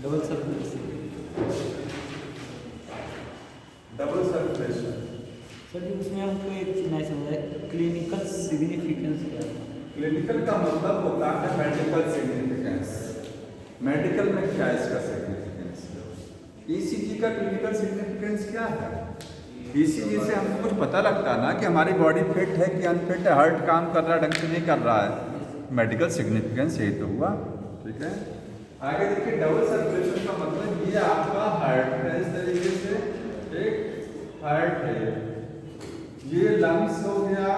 Double circulation. Double circulation. Sir ji उसमें हमको एक चीज नहीं समझ है, क्लिनिकल सिग्निफिकेंस क्या है? क्लिनिकल का मतलब होता है मेडिकल सिग्निफिकेंस। मेडिकल में क्या है इसका सिग्निफिकेंस? ईसीजी का क्लिनिकल सिग्निफिकेंस क्या है? ईसीजी से हमको कुछ पता लगता है ना कि हमारी बॉडी फिट है कि अनफिट है, हार्ट काम कर रहा है ढंग से नहीं कर रहा है। मेडिकल सिग्निफिकेंस यही तो हुआ। ठीक है, आगे देखिए डबल सर्कुलेशन का मतलब ये आपका हार्ट है, इस तरीके से एक हार्ट है, ये लंग्स हो गया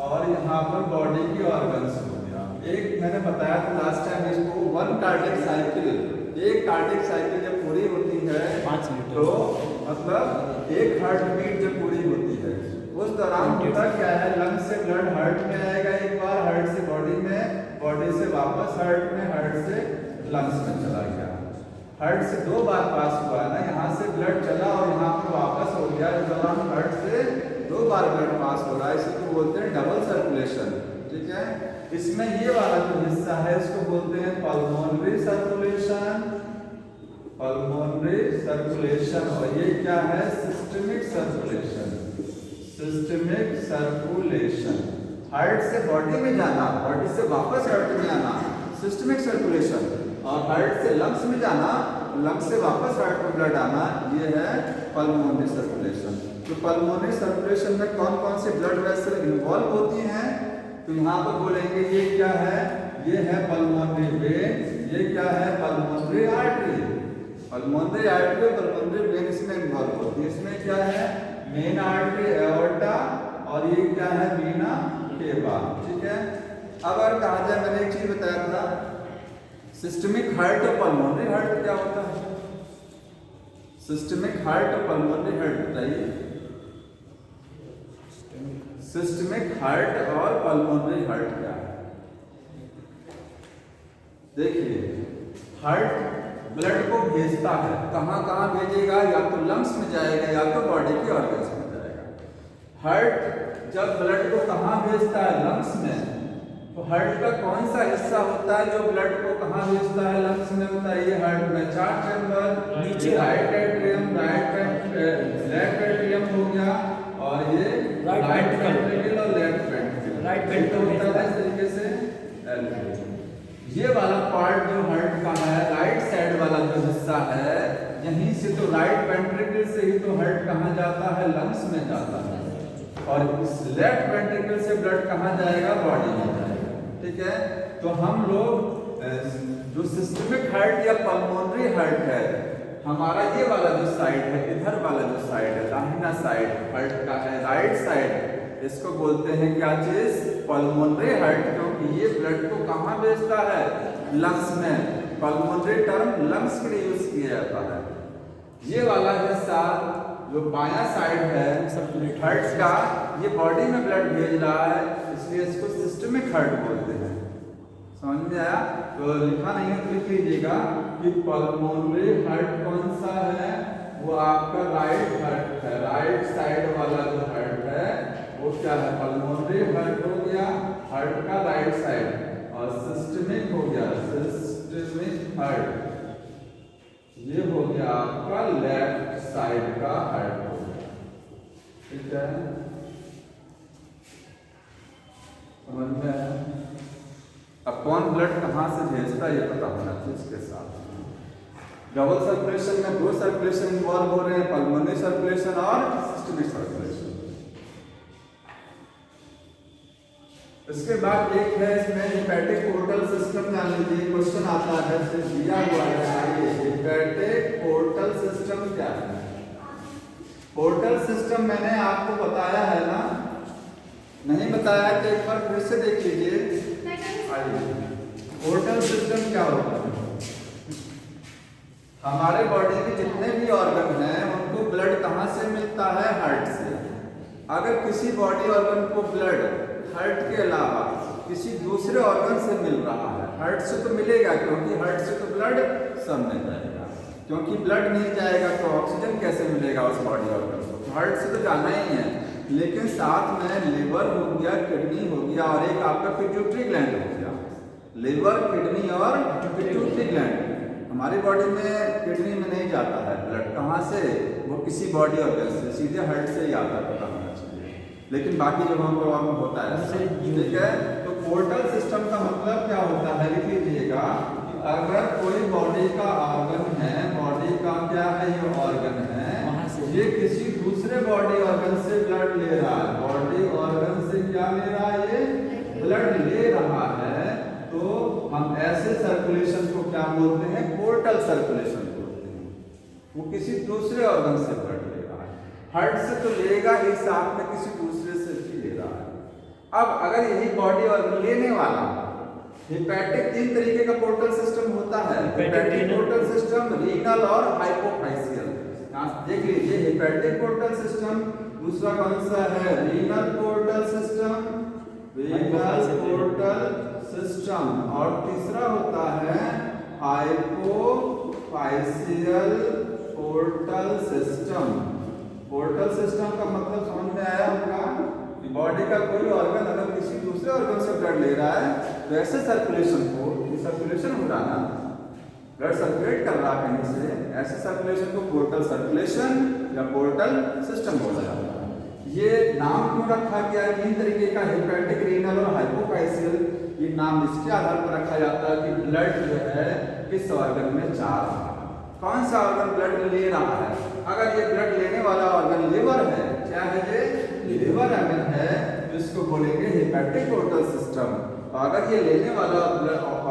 और यहाँ पर बॉडी की ऑर्गन्स हो गया। एक मैंने बताया था लास्ट टाइम इसको, वन कार्डियक साइकिल, एक कार्डियक साइकिल जब पूरी होती है 5 लीटर तो मतलब एक हार्ट बीट जब पूरी होती है उस दौरान होता क्या है, लंग्स से ब्लड हार्ट में आएगा एक बार, हार्ट से बॉडी में, बॉडी से वापस हार्ट में, हार्ट से लंग्स में चला गया। हार्ट से 2 बार पास हुआ है ना, यहाँ से ब्लड चला और यहाँ पर वापस हो गया। इस दौरान हार्ट से 2 बार ब्लड पास हो रहा है, इसी को बोलते हैं डबल सर्कुलेशन। ठीक है, इसमें ये वाला जो हिस्सा है इसको बोलते हैं पल्मोनरी सर्कुलेशन, पल्मोनरी सर्कुलेशन। और ये क्या है? Systemic circulation, systemic circulation. Heart से बॉडी में जाना, बॉडी से वापस हार्ट में आना, सिस्टमिक सर्कुलेशन। और हार्ट से लंग्स में जाना, लंग्स से वापस हार्ट में ब्लड आना, ये है पल्मोनरी सर्कुलेशन। तो पल्मोनरी सर्कुलेशन में कौन कौन से ब्लड वेसल इन्वॉल्व होती हैं? तो यहाँ पर बोलेंगे ये क्या है? ये है पल्मोनरी वेन, ये क्या है? Pulmonary artery. पल्मोनरी आर्टरी और पल्मोनरी वेन इसमें इन्वॉल्व होती है। इसमें क्या है? मेन आर्टरी एओर्टा और ये क्या है? वीना केवा। ठीक है, अब अगर कहा जाए, मैंने एक चीज बताया था, सिस्टमिक हार्ट और पल्मोनरी हार्ट क्या होता है? सिस्टमिक हार्ट और पल्मोनरी हार्ट बताइए। सिस्टमिक हार्ट और पल्मोनरी हार्ट क्या है? देखिए, हार्ट ब्लड को भेजता है, कहां कहां भेजेगा? या तो लंग्स में जाएगा या तो बॉडी के ऑर्गन्स में जाएगा। हार्ट जब ब्लड को कहां भेजता है? लंग्स में। तो हार्ट का कौन सा हिस्सा होता है जो ब्लड को कहां भेजता है? लंग्स में होता है। ये हार्ट में 4 चैम्बर, नीचे राइट एट्रियम, लेफ्ट एट्रियम हो गया, और ये राइट वेंट्रिकल और लेफ्ट वेंट्रिकल, राइट वेंट्रिकल होता है इस तरीके से। ये वाला पार्ट जो हार्ट का है, राइट साइड वाला जो हिस्सा है, यहीं से तो राइट वेंट्रिकल से ही तो हार्ट कहां जाता है? लंग्स में जाता है। और इस लेफ्ट वेंट्रिकल से ब्लड कहां जाएगा? बॉडी में जाएगा। ठीक है, तो हम लोग जो सिस्टमिक हार्ट या पल्मोनरी हार्ट है, हमारा ये वाला जो साइड है, इधर वाला जो साइड है, दाहिना साइड हार्ट का है, राइट साइड, इसको बोलते हैं क्या चीज? पल्मोनरी हार्ट, क्योंकि ये ब्लड को कहां भेजता है? लंग्स में। पल्मोनरी टर्म लंग्स के लिए यूज किया जाता है। ये वाला हिस्सा जो बायां साइड है हार्ट का, ये बॉडी में ब्लड भेज रहा है, इसलिए इसको सिस्टमिक हार्ट बोलते हैं। समझ में आया? तो लिखा नहीं है तो लिख लीजिएगा कि पल्मोनरी हार्ट कौन सा है? वो आपका राइट हार्ट है, राइट साइड वाला जो हार्ट है वो क्या है? पल्मोनरी हार्ट हो गया, हार्ट का राइट साइड। और सिस्टमिक हो गया, सिस्टमिक हार्ट, ये हो गया आपका लेफ्ट साइड का हार्ट हो गया। ठीक है, समझ में आया? अब कौन ब्लड कहां से भेजता है ये पता होना चाहिए इसके साथ। डबल सर्कुलेशन में 2 सर्कुलेशन इन्वॉल्व हो रहे हैं, पल्मोनरी सर्कुलेशन और सिस्टमिक सर्कुलेशन। इसके बाद एक है इसमें हेपेटिक पोर्टल सिस्टम, जान लीजिए, क्वेश्चन आता है दिया हुआ है। हेपेटिक पोर्टल सिस्टम क्या है? पोर्टल सिस्टम मैंने आपको बताया है ना? नहीं बताया तो एक बार फिर से देख लीजिए। पोर्टल सिस्टम क्या होता है? हमारे बॉडी के जितने भी ऑर्गन हैं उनको ब्लड कहां से मिलता है? हार्ट से। अगर किसी बॉडी ऑर्गन को ब्लड हार्ट के अलावा किसी दूसरे ऑर्गन से मिल रहा है, हार्ट से तो मिलेगा क्योंकि हार्ट से तो ब्लड सब में जाएगा, क्योंकि ब्लड नहीं जाएगा तो ऑक्सीजन कैसे मिलेगा उस बॉडी ऑर्गन को? तो हार्ट से तो जाना ही है, लेकिन साथ में लिवर हो गया, किडनी हो गया और एक आपका पिट्यूटरी ग्लैंड हो गया। लिवर, किडनी और पिट्यूटरी ग्लैंड हमारी बॉडी में किडनी में नहीं जाता है ब्लड, कहाँ से? वो किसी बॉडी ऑर्गन से, सीधे हार्ट से ही आता है, पता होना चाहिए। लेकिन बाकी जगहों पर और होता है, ठीक है। तो पोर्टल सिस्टम का मतलब क्या होता है, लिख लीजिएगा। अगर कोई बॉडी का ऑर्गन है, बॉडी का क्या है, ये ऑर्गन है, ये किसी दूसरे बॉडी ऑर्गन से ब्लड ले रहा है, बॉडी ऑर्गन से क्या ले रहा है, ये ब्लड ले रहा है, तो हम ऐसे सर्कुलेशन को क्या बोलते हैं, पोर्टल सर्कुलेशन बोलते हैं। वो किसी दूसरे ऑर्गन से ब्लड ले रहा है, हार्ट से तो लेगा ही, साथ में किसी दूसरे से भी ले रहा है। अब अगर यही बॉडी ऑर्गन लेने वाला, हेपेटिक 3 तरीके का पोर्टल सिस्टम होता है, हेपेटिक पोर्टल सिस्टम, रीनल और हाइपोफाइसियल। देख लीजिए, हेपेटिक पोर्टल सिस्टम, दूसरा कौन सा है, renal portal system, renal portal system, और तीसरा होता है हाइपोफाइसियल पोर्टल सिस्टम। पोर्टल सिस्टम का मतलब समझ में आया होगा कि बॉडी का कोई ऑर्गन अगर किसी दूसरे ऑर्गन से ब्लड ले रहा है, तो ऐसे सर्कुलेशन को, ये सर्कुलेशन हो रहा ना, ब्लड सर्कुलेट कर रहा है कहीं से, ऐसे सर्कुलेशन को पोर्टल सर्कुलेशन या पोर्टल सिस्टम बोला जाता है। ये नाम क्यों रखा गया है, 3 तरीके का, हेपेटिक, रीनल और हाइपोफाइसियल, ये नाम इसके आधार पर रखा जाता है कि ब्लड जो है किस ऑर्गन में जा रहा है, कौन सा ऑर्गन ब्लड ले रहा है। अगर ये ब्लड लेने वाला ऑर्गन लिवर है, क्या है, ये लिवर ऑर्गन है, तो इसको बोलेंगे हेपेटिक पोर्टल सिस्टम। अगर ये लेने वाला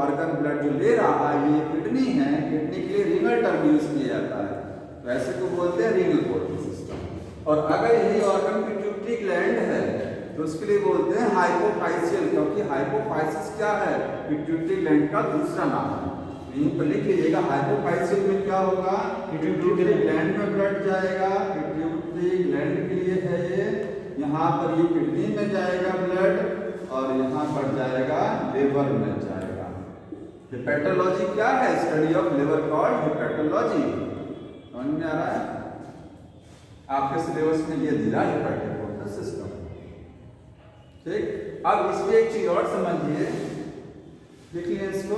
ऑर्गन ब्लड जो ले रहा है, ये किडनी है, किडनी के लिए रीनल टर्म यूज किया जाता है, तो ऐसे को बोलते हैं रीनल पोर्टल सिस्टम। और अगर यही ऑर्गन पिट्यूटरी ग्लैंड है, तो उसके लिए बोलते हैं हाइपोफाइसियल, क्योंकि हाइपोफाइसिस क्या है, पिट्यूटरी ग्लैंड का दूसरा नाम है। यहीं पर लिख लीजिएगा, हाइपोफाइसियल में क्या होगा, पिट्यूटरी ग्लैंड में ब्लड जाएगा, पिट्यूटरी ग्लैंड के लिए है ये, यहाँ पर ये किडनी में जाएगा ब्लड, और यहाँ पर जाएगा लिवर में जाएगा। हेपेटोलॉजी क्या है, study of liver called hepatology. समझ में आ रहा है? आपके सिलेबस में ये दिया है हेपेटिक पोर्टल सिस्टम, ठीक। अब इसमें एक चीज और समझिए, लिख लिया इसको,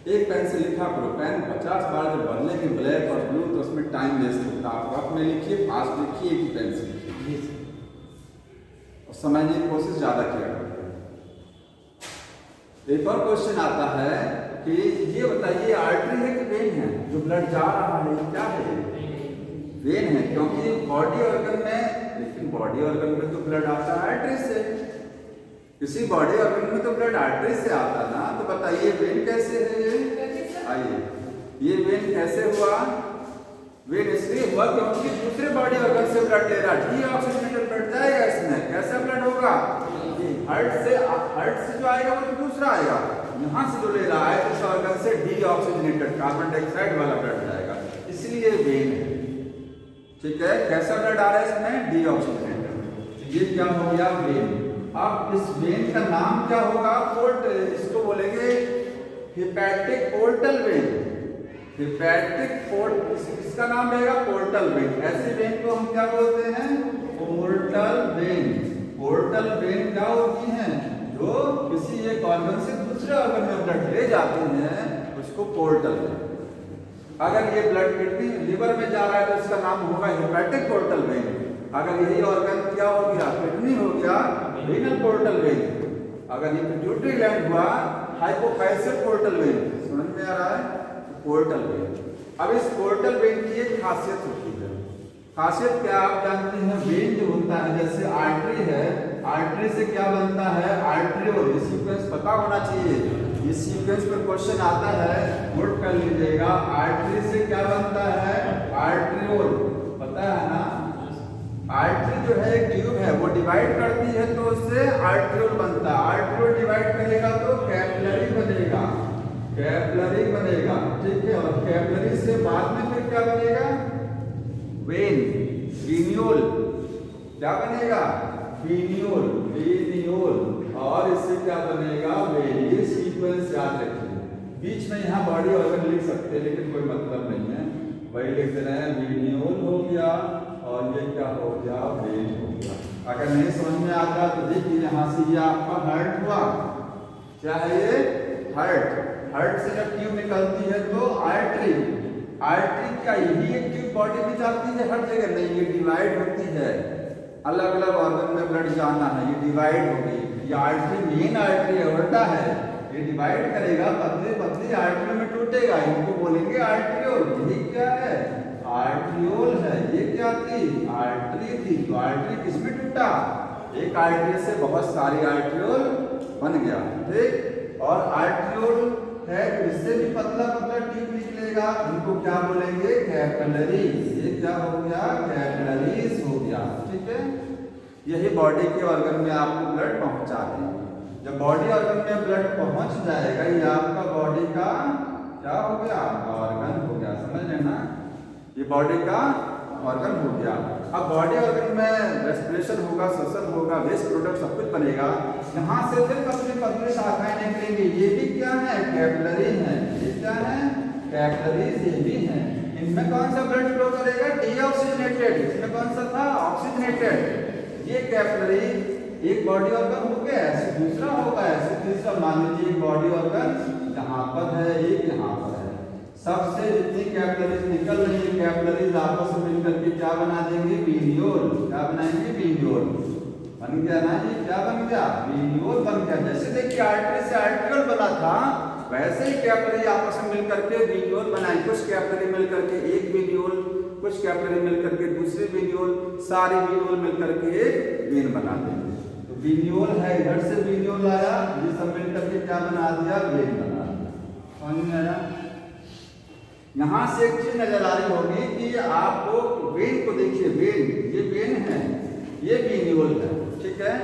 एक पेन से लिखा करो, पेन 50 बार जब भर लेंगे ब्लैक और ब्लू, तो उसमें टाइम वेस्ट होता है। आप अपने लिखिए, फास्ट लिखिए, एक ही पेन से लिखिए और समझने की कोशिश ज्यादा किया करते हैं। एक और क्वेश्चन आता है कि ये बताइए, आर्टरी है कि वेन है, जो ब्लड जा रहा है, क्या है, वेन है, क्योंकि बॉडी ऑर्गन में, लेकिन बॉडी ऑर्गन में तो ब्लड आता है आर्टरी से, किसी बॉडी ऑर्गन में तो ब्लड आर्टरी से आता ना, तो बताइए वेन कैसे है ये? आइए, ये वेन कैसे हुआ? वेन इसलिए हुआ क्योंकि दूसरे बॉडी ऑर्गन से ब्लड ले रहा, डीऑक्सीजनेटेड ब्लड जाएगा इसमें, कैसा ब्लड होगा, हार्ट से जो आएगा वो तो दूसरा आएगा, यहाँ से जो ले रहा है इस ऑर्गन से डीऑक्सीजनेटेड कार्बन डाइऑक्साइड वाला ब्लड जाएगा, इसलिए वेन है, ठीक है। कैसा ब्लड आ रहा है इसमें, डीऑक्सीजनेटेड, ये क्या हो गया, वेन। अब इस वेन का नाम क्या होगा, पोर्टल, इसको बोलेंगे hepatic portal vein, hepatic port, इसका नाम रहेगा पोर्टल वेन। ऐसे वेन को हम क्या बोलते हैं, पोर्टल वेन। पोर्टल वेन क्या होती हैं, जो किसी एक ऑर्गन से दूसरे ऑर्गन में ब्लड ले जाते हैं, उसको पोर्टल वेन। अगर ये ब्लड किडनी लिवर में जा रहा है, तो इसका नाम होगा हेपेटिक पोर्टल वेन। अगर यही ऑर्गन क्या हो गया, किडनी हो गया, रीनल पोर्टल वेन। अगर ये पिट्यूटरी ग्लैंड हुआ, हाइपोफाइसियल पोर्टल वेन। समझ में आ रहा है, पोर्टल वेन। अब इस पोर्टल वेन की एक खासियत होती है, खासियत क्या आप जानते हैं, वेन जो होता है, जैसे आर्टरी है, आर्टरी से क्या बनता है, आर्टरियोल, ये सीक्वेंस पता होना चाहिए, ये सीक्वेंस पर क्वेश्चन आता है, नोट कर लीजिएगा। आर्टरी से क्या बनता है, आर्टरियोल, पता है ना, आर्टरी जो है एक ट्यूब है, वो डिवाइड करती है तो उससे आर्टरियोल बनता है, आर्टरियोल डिवाइड करेगा तो कैपिलरी बनेगा, कैपिलरी बनेगा, ठीक है। और कैपिलरी से बाद में फिर क्या बनेगा, वेन, वीनियोल, क्या बनेगा, वीनियोल, वीनियोल, और इससे क्या बनेगा, वेन। ये सीक्वेंस याद रखिए, बीच में यहाँ बॉडी ऑर्गन लिख सकते हैं, लेकिन कोई मतलब नहीं है, वही लिख दे रहे हैं, वीनियोल हो गया और ये क्या हो गया, वेन हो गया। अगर नहीं समझ में आता तो देखिए, यहाँ से ये आपका हार्ट हुआ, क्या है ये, हार्ट, हार्ट से जब ट्यूब निकलती है तो आर्टरी, आर्टरी क्या यही एक ट्यूब बॉडी में जाती है हर जगह? नहीं, ये डिवाइड होती है, अलग अलग ऑर्गन में ब्लड जाना है, ये डिवाइड होगी। ये आर्टरी मेन आर्टरी एओर्टा है, ये डिवाइड करेगा, पतली पतली आर्टरी में टूटेगा, इनको बोलेंगे आर्ट्रियोल। ये क्या है? आर्ट्रियोल है। ये क्या थी? आर्टरी थी। तो आर्टरी किसमें टूटा? एक आर्टरी से बहुत सारी आर्ट्रियोल बन गया, ठीक। और आर्ट्रियोल है इससे भी पतला पतला ट्यूब निकलेगा, इनको क्या बोलेंगे? कैपिलरीज। ये क्या हो गया? कैपिलरीज हो गया, ठीक है। यही बॉडी के ऑर्गन में आपको ब्लड पहुंचा देंगे। जब बॉडी ऑर्गन में ब्लड पहुंच जाएगा, ये आपका बॉडी का क्या हो गया? ऑर्गन हो गया, समझ लेना, ये बॉडी का ऑर्गन हो गया। अब बॉडी ऑर्गन में रेस्पिरेशन होगा, श्वसन होगा, वेस्ट प्रोडक्ट सब कुछ बनेगा। यहाँ से फिर पतली पतली शाखाएं निकलेंगी, ये भी क्या है? कैपिलरी है। ये क्या है? कैपिलरीज। ये भी है। इनमें कौन सा ब्लड फ्लो करेगा? डीऑक्सीजनेटेड। इसमें कौन सा था? ऑक्सीजनेटेड। ये कैपिलरी एक बॉडी ऑर्गन हो गया, ऐसे दूसरा होगा, ऐसे तीसरा। मान लीजिए एक बॉडी ऑर्गन यहाँ पर है, एक यहाँ पर है। सबसे जितनी कैपिलरीज निकल रही है, कैपिलरीज आपस में मिलकर के क्या बना देंगे? वीनियोल। क्या बनाएंगे? वीनियोल। बन गया ना, ये क्या बन गया? वीनियोल बन गया। जैसे देखिए आर्टरी से आर्ट्रियोल बना था, वैसे ही कैपिलरी आपस में मिलकर के वीनियोल बनाई। कुछ कैपिलरी मिलकर के एक वीनियोल, कुछ कैपिलरी मिलकर के दूसरे वीनियोल, सारे वीनियोल मिलकर के एक वेन बना देंगे। तो वीनियोल है, इधर से वीनियोल आया, ये सब मिलकर के क्या बना दिया? वेन बना दिया। समझ में आया? यहाँ से एक चीज नजर आ रही होगी कि आपको वेन को देखिए, वेन, ये वेन है, ये वीनियोल है, ठीक है।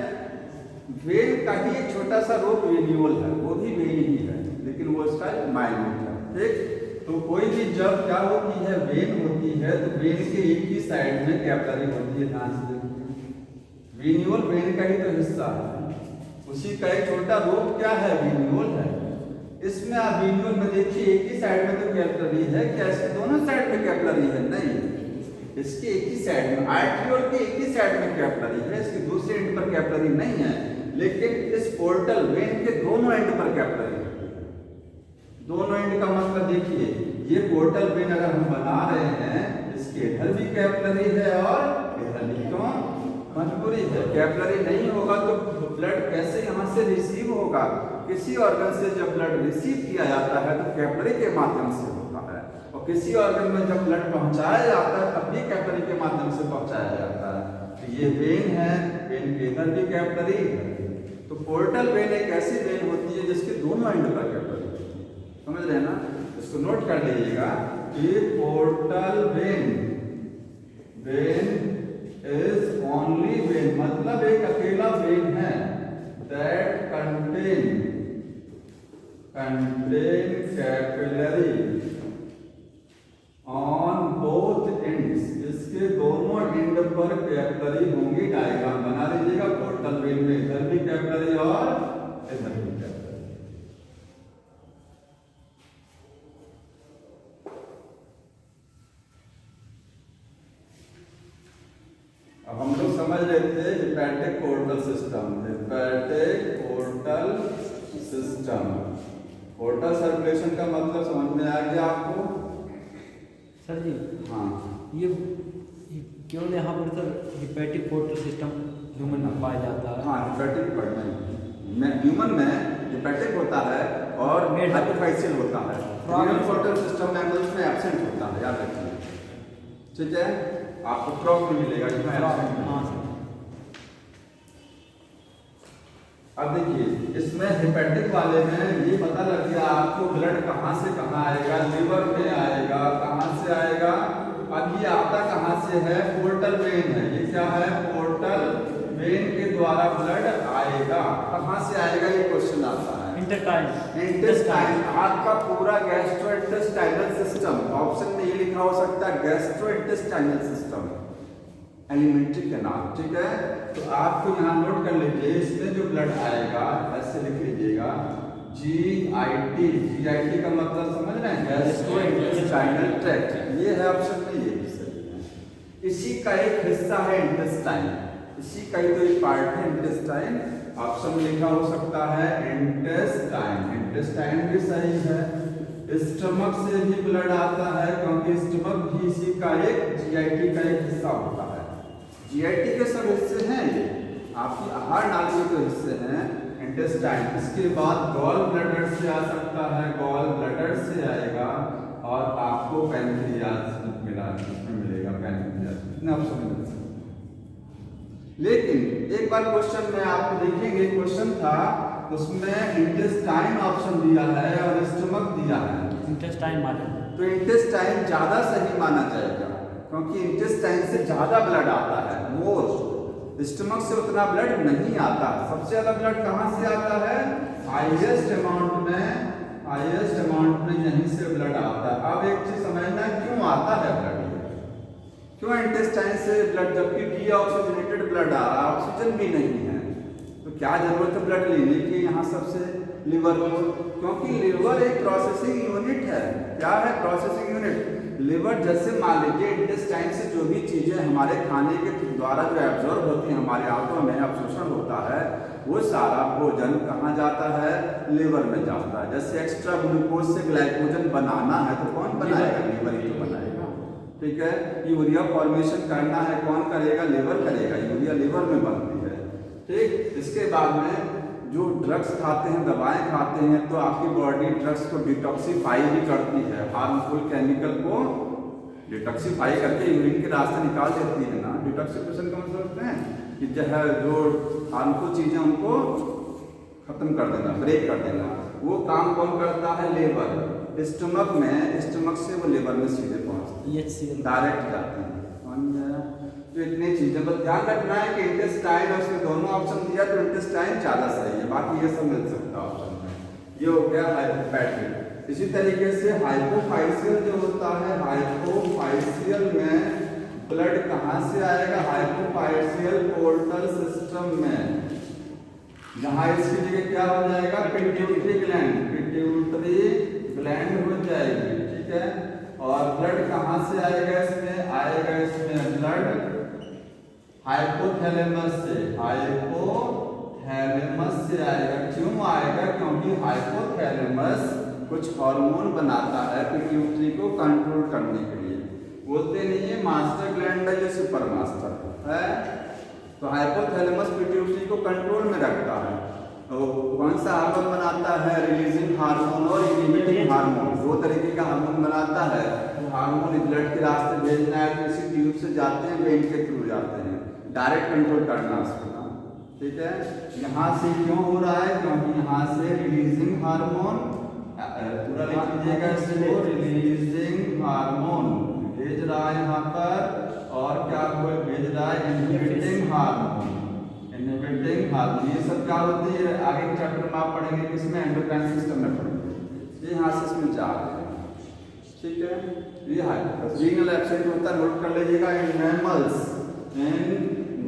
वेन का ही एक छोटा सा रूप वीनियोल है, वो भी वेन ही है, लेकिन वो इसका माइन्यूट है, ठीक। तो कोई भी जब क्या होती है? वेन होती है, तो वेन के एक ही साइड में कैपिलरी होती है। ध्यान से देखिए, वीनियोल वेन का ही तो हिस्सा है, उसी का एक छोटा रूप क्या है? वीनियोल है। इसमें आप वीनियोल में देखिए एक ही साइड में तो कैपिलरी है, क्या इसके दोनों साइड में कैपिलरी है? नहीं, इसके एक ही साइड में, आर्ट्रियोल के एक ही साइड में कैपिलरी है, इसके दूसरे एंड पर कैपिलरी नहीं है। लेकिन इस पोर्टल वेन के दोनों एंड पर कैपिलरी है। दोनों एंड का मतलब देखिए, ये पोर्टल वेन अगर हम बना रहे हैं, इसके इधर भी कैपिलरी है और इधर भी, क्यों? मजबूरी है। कैपिलरी नहीं होगा तो ब्लड कैसे यहाँ से रिसीव होगा? किसी ऑर्गन से जब ब्लड रिसीव किया जाता है तो कैपिलरी के माध्यम से होता है, और किसी ऑर्गन में जब ब्लड पहुंचाया जाता है तब भी कैपिलरी के माध्यम से पहुंचाया जाता है। तो ये वेन है, वेन के इधर भी कैपिलरी है। तो पोर्टल वेन एक ऐसी वेन होती है जिसके दोनों एंड पर कैपिलरी होती है, समझ रहे हैं ना? इसको नोट कर लीजिएगा कि portal vein, when is only when, मतलब एक अकेला वेन है that contain capillary on both ends। इसके दोनों एंड पर कैपिलरी होंगी। डायग्राम बना लीजिएगा, पोर्टल वेन में इधर भी कैपिलरी और इधर भी कैपिलरी। अब हम लोग समझ रहे थे hepatic portal system, hepatic portal system. Portal circulation का मतलब समझ में आ गया आपको? सर जी हाँ, ये केवल यहाँ पर sir hepatic portal system human में पाया जाता है। हाँ, हेपेटिक में ह्यूमन में हेपेटिक होता है और हाइपोफाइशियल होता है। रीनल पोर्टल सिस्टम एनिमल्स में एब्सेंट होता है, याद रखिए, ठीक है। आपको फ्रॉग में मिलेगा, इसमें एब्सेंट है। हाँ सर। अब देखिए, इसमें हेपेटिक वाले में ये पता लग गया आपको ब्लड कहाँ से कहाँ आएगा, लिवर में आएगा, कहाँ से आएगा। अब ये आता कहाँ से है? पोर्टल वेन है। ये क्या है? पोर्टल वेन के द्वारा ब्लड आएगा। कहाँ से आएगा ये क्वेश्चन आता है। इंटेस्टाइन, आपका पूरा गैस्ट्रोइंटेस्टाइनल सिस्टम। ऑप्शन में ये लिखा हो सकता है गैस्ट्रोइंटेस्टाइनल सिस्टम, एलिमेंट्री कैनाल, ठीक है। तो आपको यहाँ नोट कर लीजिए, इसमें जो ब्लड आएगा ऐसे लिख लीजिएगा GIT। GIT का मतलब समझ रहे हैं? Gastrointestinal tract. ये है ऑप्शन में, ये भी सही है। इसी का एक हिस्सा है इंटेस्टाइन, इसी का ही तो एक पार्ट है इंटेस्टाइन। ऑप्शन में लिखा हो सकता है इंटेस्टाइन, इंटेस्टाइन भी सही है। स्टमक से भी ब्लड आता है क्योंकि स्टमक भी इसी का एक जीआईटी का एक हिस्सा होता है। जीआईटी के सब हिस्से हैं, ये आपकी आहार नाली के हिस्से हैं इंटेस्टाइन। इसके बाद गॉल ब्लैडर से आ सकता है, गॉल ब्लैडर से आएगा और आपको पैनक्रियाज मिला, इसमें मिलेगा पैनक्रियाज। इतने ऑप्शन मिल सकते हैं। लेकिन एक बार क्वेश्चन में आप देखेंगे, क्वेश्चन था उसमें इंटेस्टाइन ऑप्शन दिया है और स्टमक दिया है, इंटेस्टाइन माने तो इंटेस्टाइन ज्यादा सही माना जाएगा क्योंकि इंटेस्टाइन से ज्यादा ब्लड आता है, मोर। स्टमक से उतना ब्लड नहीं आता। सबसे ज्यादा ब्लड कहाँ से आता है? हाईएस्ट अमाउंट में यहीं से ब्लड आता है। अब एक चीज समझना, क्यों आता है ब्लड, क्यों इंटेस्टाइन से ब्लड, जबकि डीऑक्सीजनेटेड ब्लड आ रहा है, ऑक्सीजन भी नहीं है, तो क्या जरूरत है ब्लड लेने की यहाँ सबसे लिवर को? क्योंकि लिवर एक प्रोसेसिंग यूनिट है। क्या है प्रोसेसिंग यूनिट? लिवर जैसे मान लीजिए इंटेस्टाइन से जो भी चीजें हमारे खाने के द्वारा जो एब्जॉर्ब होती हैं, हमारे आंतों में अवशोषण होता है, वो सारा भोजन कहाँ जाता है? लिवर में जाता है। जैसे एक्स्ट्रा ग्लूकोज से ग्लाइकोजन बनाना है तो कौन बनाएगा? लिवर ही तो बनाएगा। ठीक है, यूरिया फॉर्मेशन करना है, कौन करेगा? लिवर करेगा। यूरिया लिवर में बनती है। ठीक, इसके बाद में जो ड्रग्स खाते हैं, दवाएं खाते हैं, तो आपकी बॉडी ड्रग्स को डिटॉक्सिफाई भी करती है, हार्मफुल केमिकल को डिटॉक्सिफाई करके यूरिन के रास्ते निकाल देती है ना। डिटॉक्सिफिकेशन का मतलब होता है कि जो हार्मफुल चीजें उनको खत्म कर देना, ब्रेक कर देना। वो काम कौन करता है? लिवर। स्टमक में, स्टमक से वो लिवर में सीधे पहुंचती है, डायरेक्ट जाती है। तो इतनी चीजें बस ध्यान रखना है कि इंटेस्टाइन और उसमें दोनों ऑप्शन दिया तो इंटेस्टाइन ज्यादा सही है, बाकी ये सब मिल सकता है ऑप्शन में। ये हो गया हाइपोपैटिक। इसी तरीके से हाइपोफाइसियल जो होता है, हाइपोफाइसियल में ब्लड कहाँ से आएगा? हाइपोफाइसियल पोर्टल सिस्टम में, जहाँ इसकी जगह क्या हो जाएगा? पिट्यूटरी ग्लैंड, पिट्यूटरी ग्लैंड हो जाएगी। ठीक है, और ब्लड कहाँ से आएगा? इसमें आएगा, इसमें ब्लड हाइपोथैलेमस से, हाइपोथैलेमस से आएगा। क्यों आएगा? क्योंकि हाइपोथैलेमस कुछ हार्मोन बनाता है पिट्यूटरी को कंट्रोल करने के लिए। बोलते नहीं है मास्टर ग्लैंड है, ये सुपर मास्टर है। तो हाइपोथैलेमस पिट्यूटरी को कंट्रोल में रखता है। तो कौन सा हार्मोन बनाता है? रिलीजिंग हार्मोन और इनहिबिटिंग हार्मोन, दो तरीके का हार्मोन बनाता है। हार्मोन ब्लड के रास्ते भेजना है, किसी ट्यूब से जाते हैं, वेन के थ्रू जाते हैं, डायरेक्ट कंट्रोल करना उसको ना। ठीक है, यहाँ से क्यों हो रहा है? क्योंकि यहाँ से रिलीजिंग हार्मोन, पूरा लिख लीजिएगा इसको, रिलीजिंग हार्मोन भेज रहा है यहाँ पर, और क्या भेज रहा है? Inhibiting hormone, inhibiting hormone. ये सब क्या होती है? आगे के चैप्टर में आप पढ़ेंगे, किसमें? एंडोक्राइन सिस्टम में पढ़ेंगे। ये यहाँ से इसमें जा रहे हैं। ठीक है, ये है रीनल एब्सेंट होता है, नोट कर लीजिएगा। इन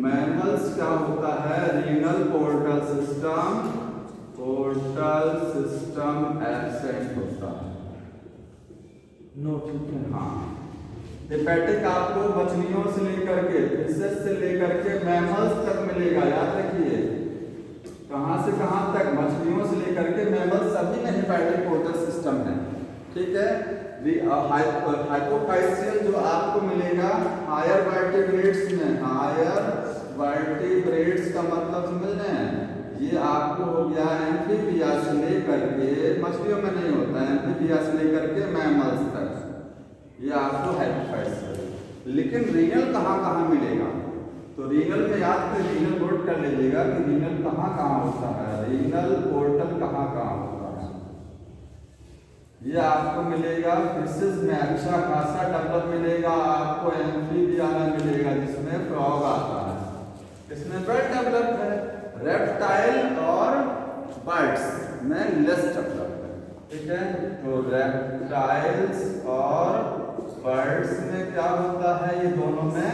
मैमल्स क्या होता है? रीनल पोर्टल सिस्टम एब्सेंट होता है। नोट। हाँ, हेपेटिक आपको मछलियों से लेकर के, फिशेस से लेकर के मैमल्स तक मिलेगा, याद रखिए। कहाँ से कहाँ तक? मछलियों से लेकर के मैमल्स, सभी में हेपेटिक पोर्टल सिस्टम है। ठीक है, हाइपोफाइसियल जो आपको मिलेगा हायर वर्टिब्रेट्स में, हायर वर्टिब्रेट्स का मतलब समझ रहे हैं? ये आपको हो गया एम्फीबिया से लेकर के, मछलियों में नहीं होता है, एम्फीबिया से लेकर के मैमल्स तक, ये आपको हाइपोफाइसियल। लेकिन रीनल कहाँ कहाँ मिलेगा? तो रीनल में याद कर, रीनल नोट कर लीजिएगा कि रीनल कहाँ कहाँ होता है, रीनल पोर्टल कहाँ कहाँ होता है। ये आपको मिलेगा फिशेस में, अच्छा खासा डेवलप मिलेगा आपको। एम्फीबिया में मिलेगा, जिसमें फ्रॉग आता है, इसमें वेल डेवलप है। रेप्टाइल और बर्ड्स में लेस डेवलप है। ठीक है, तो रेप्टाइल्स और बर्ड्स में क्या होता है? ये दोनों में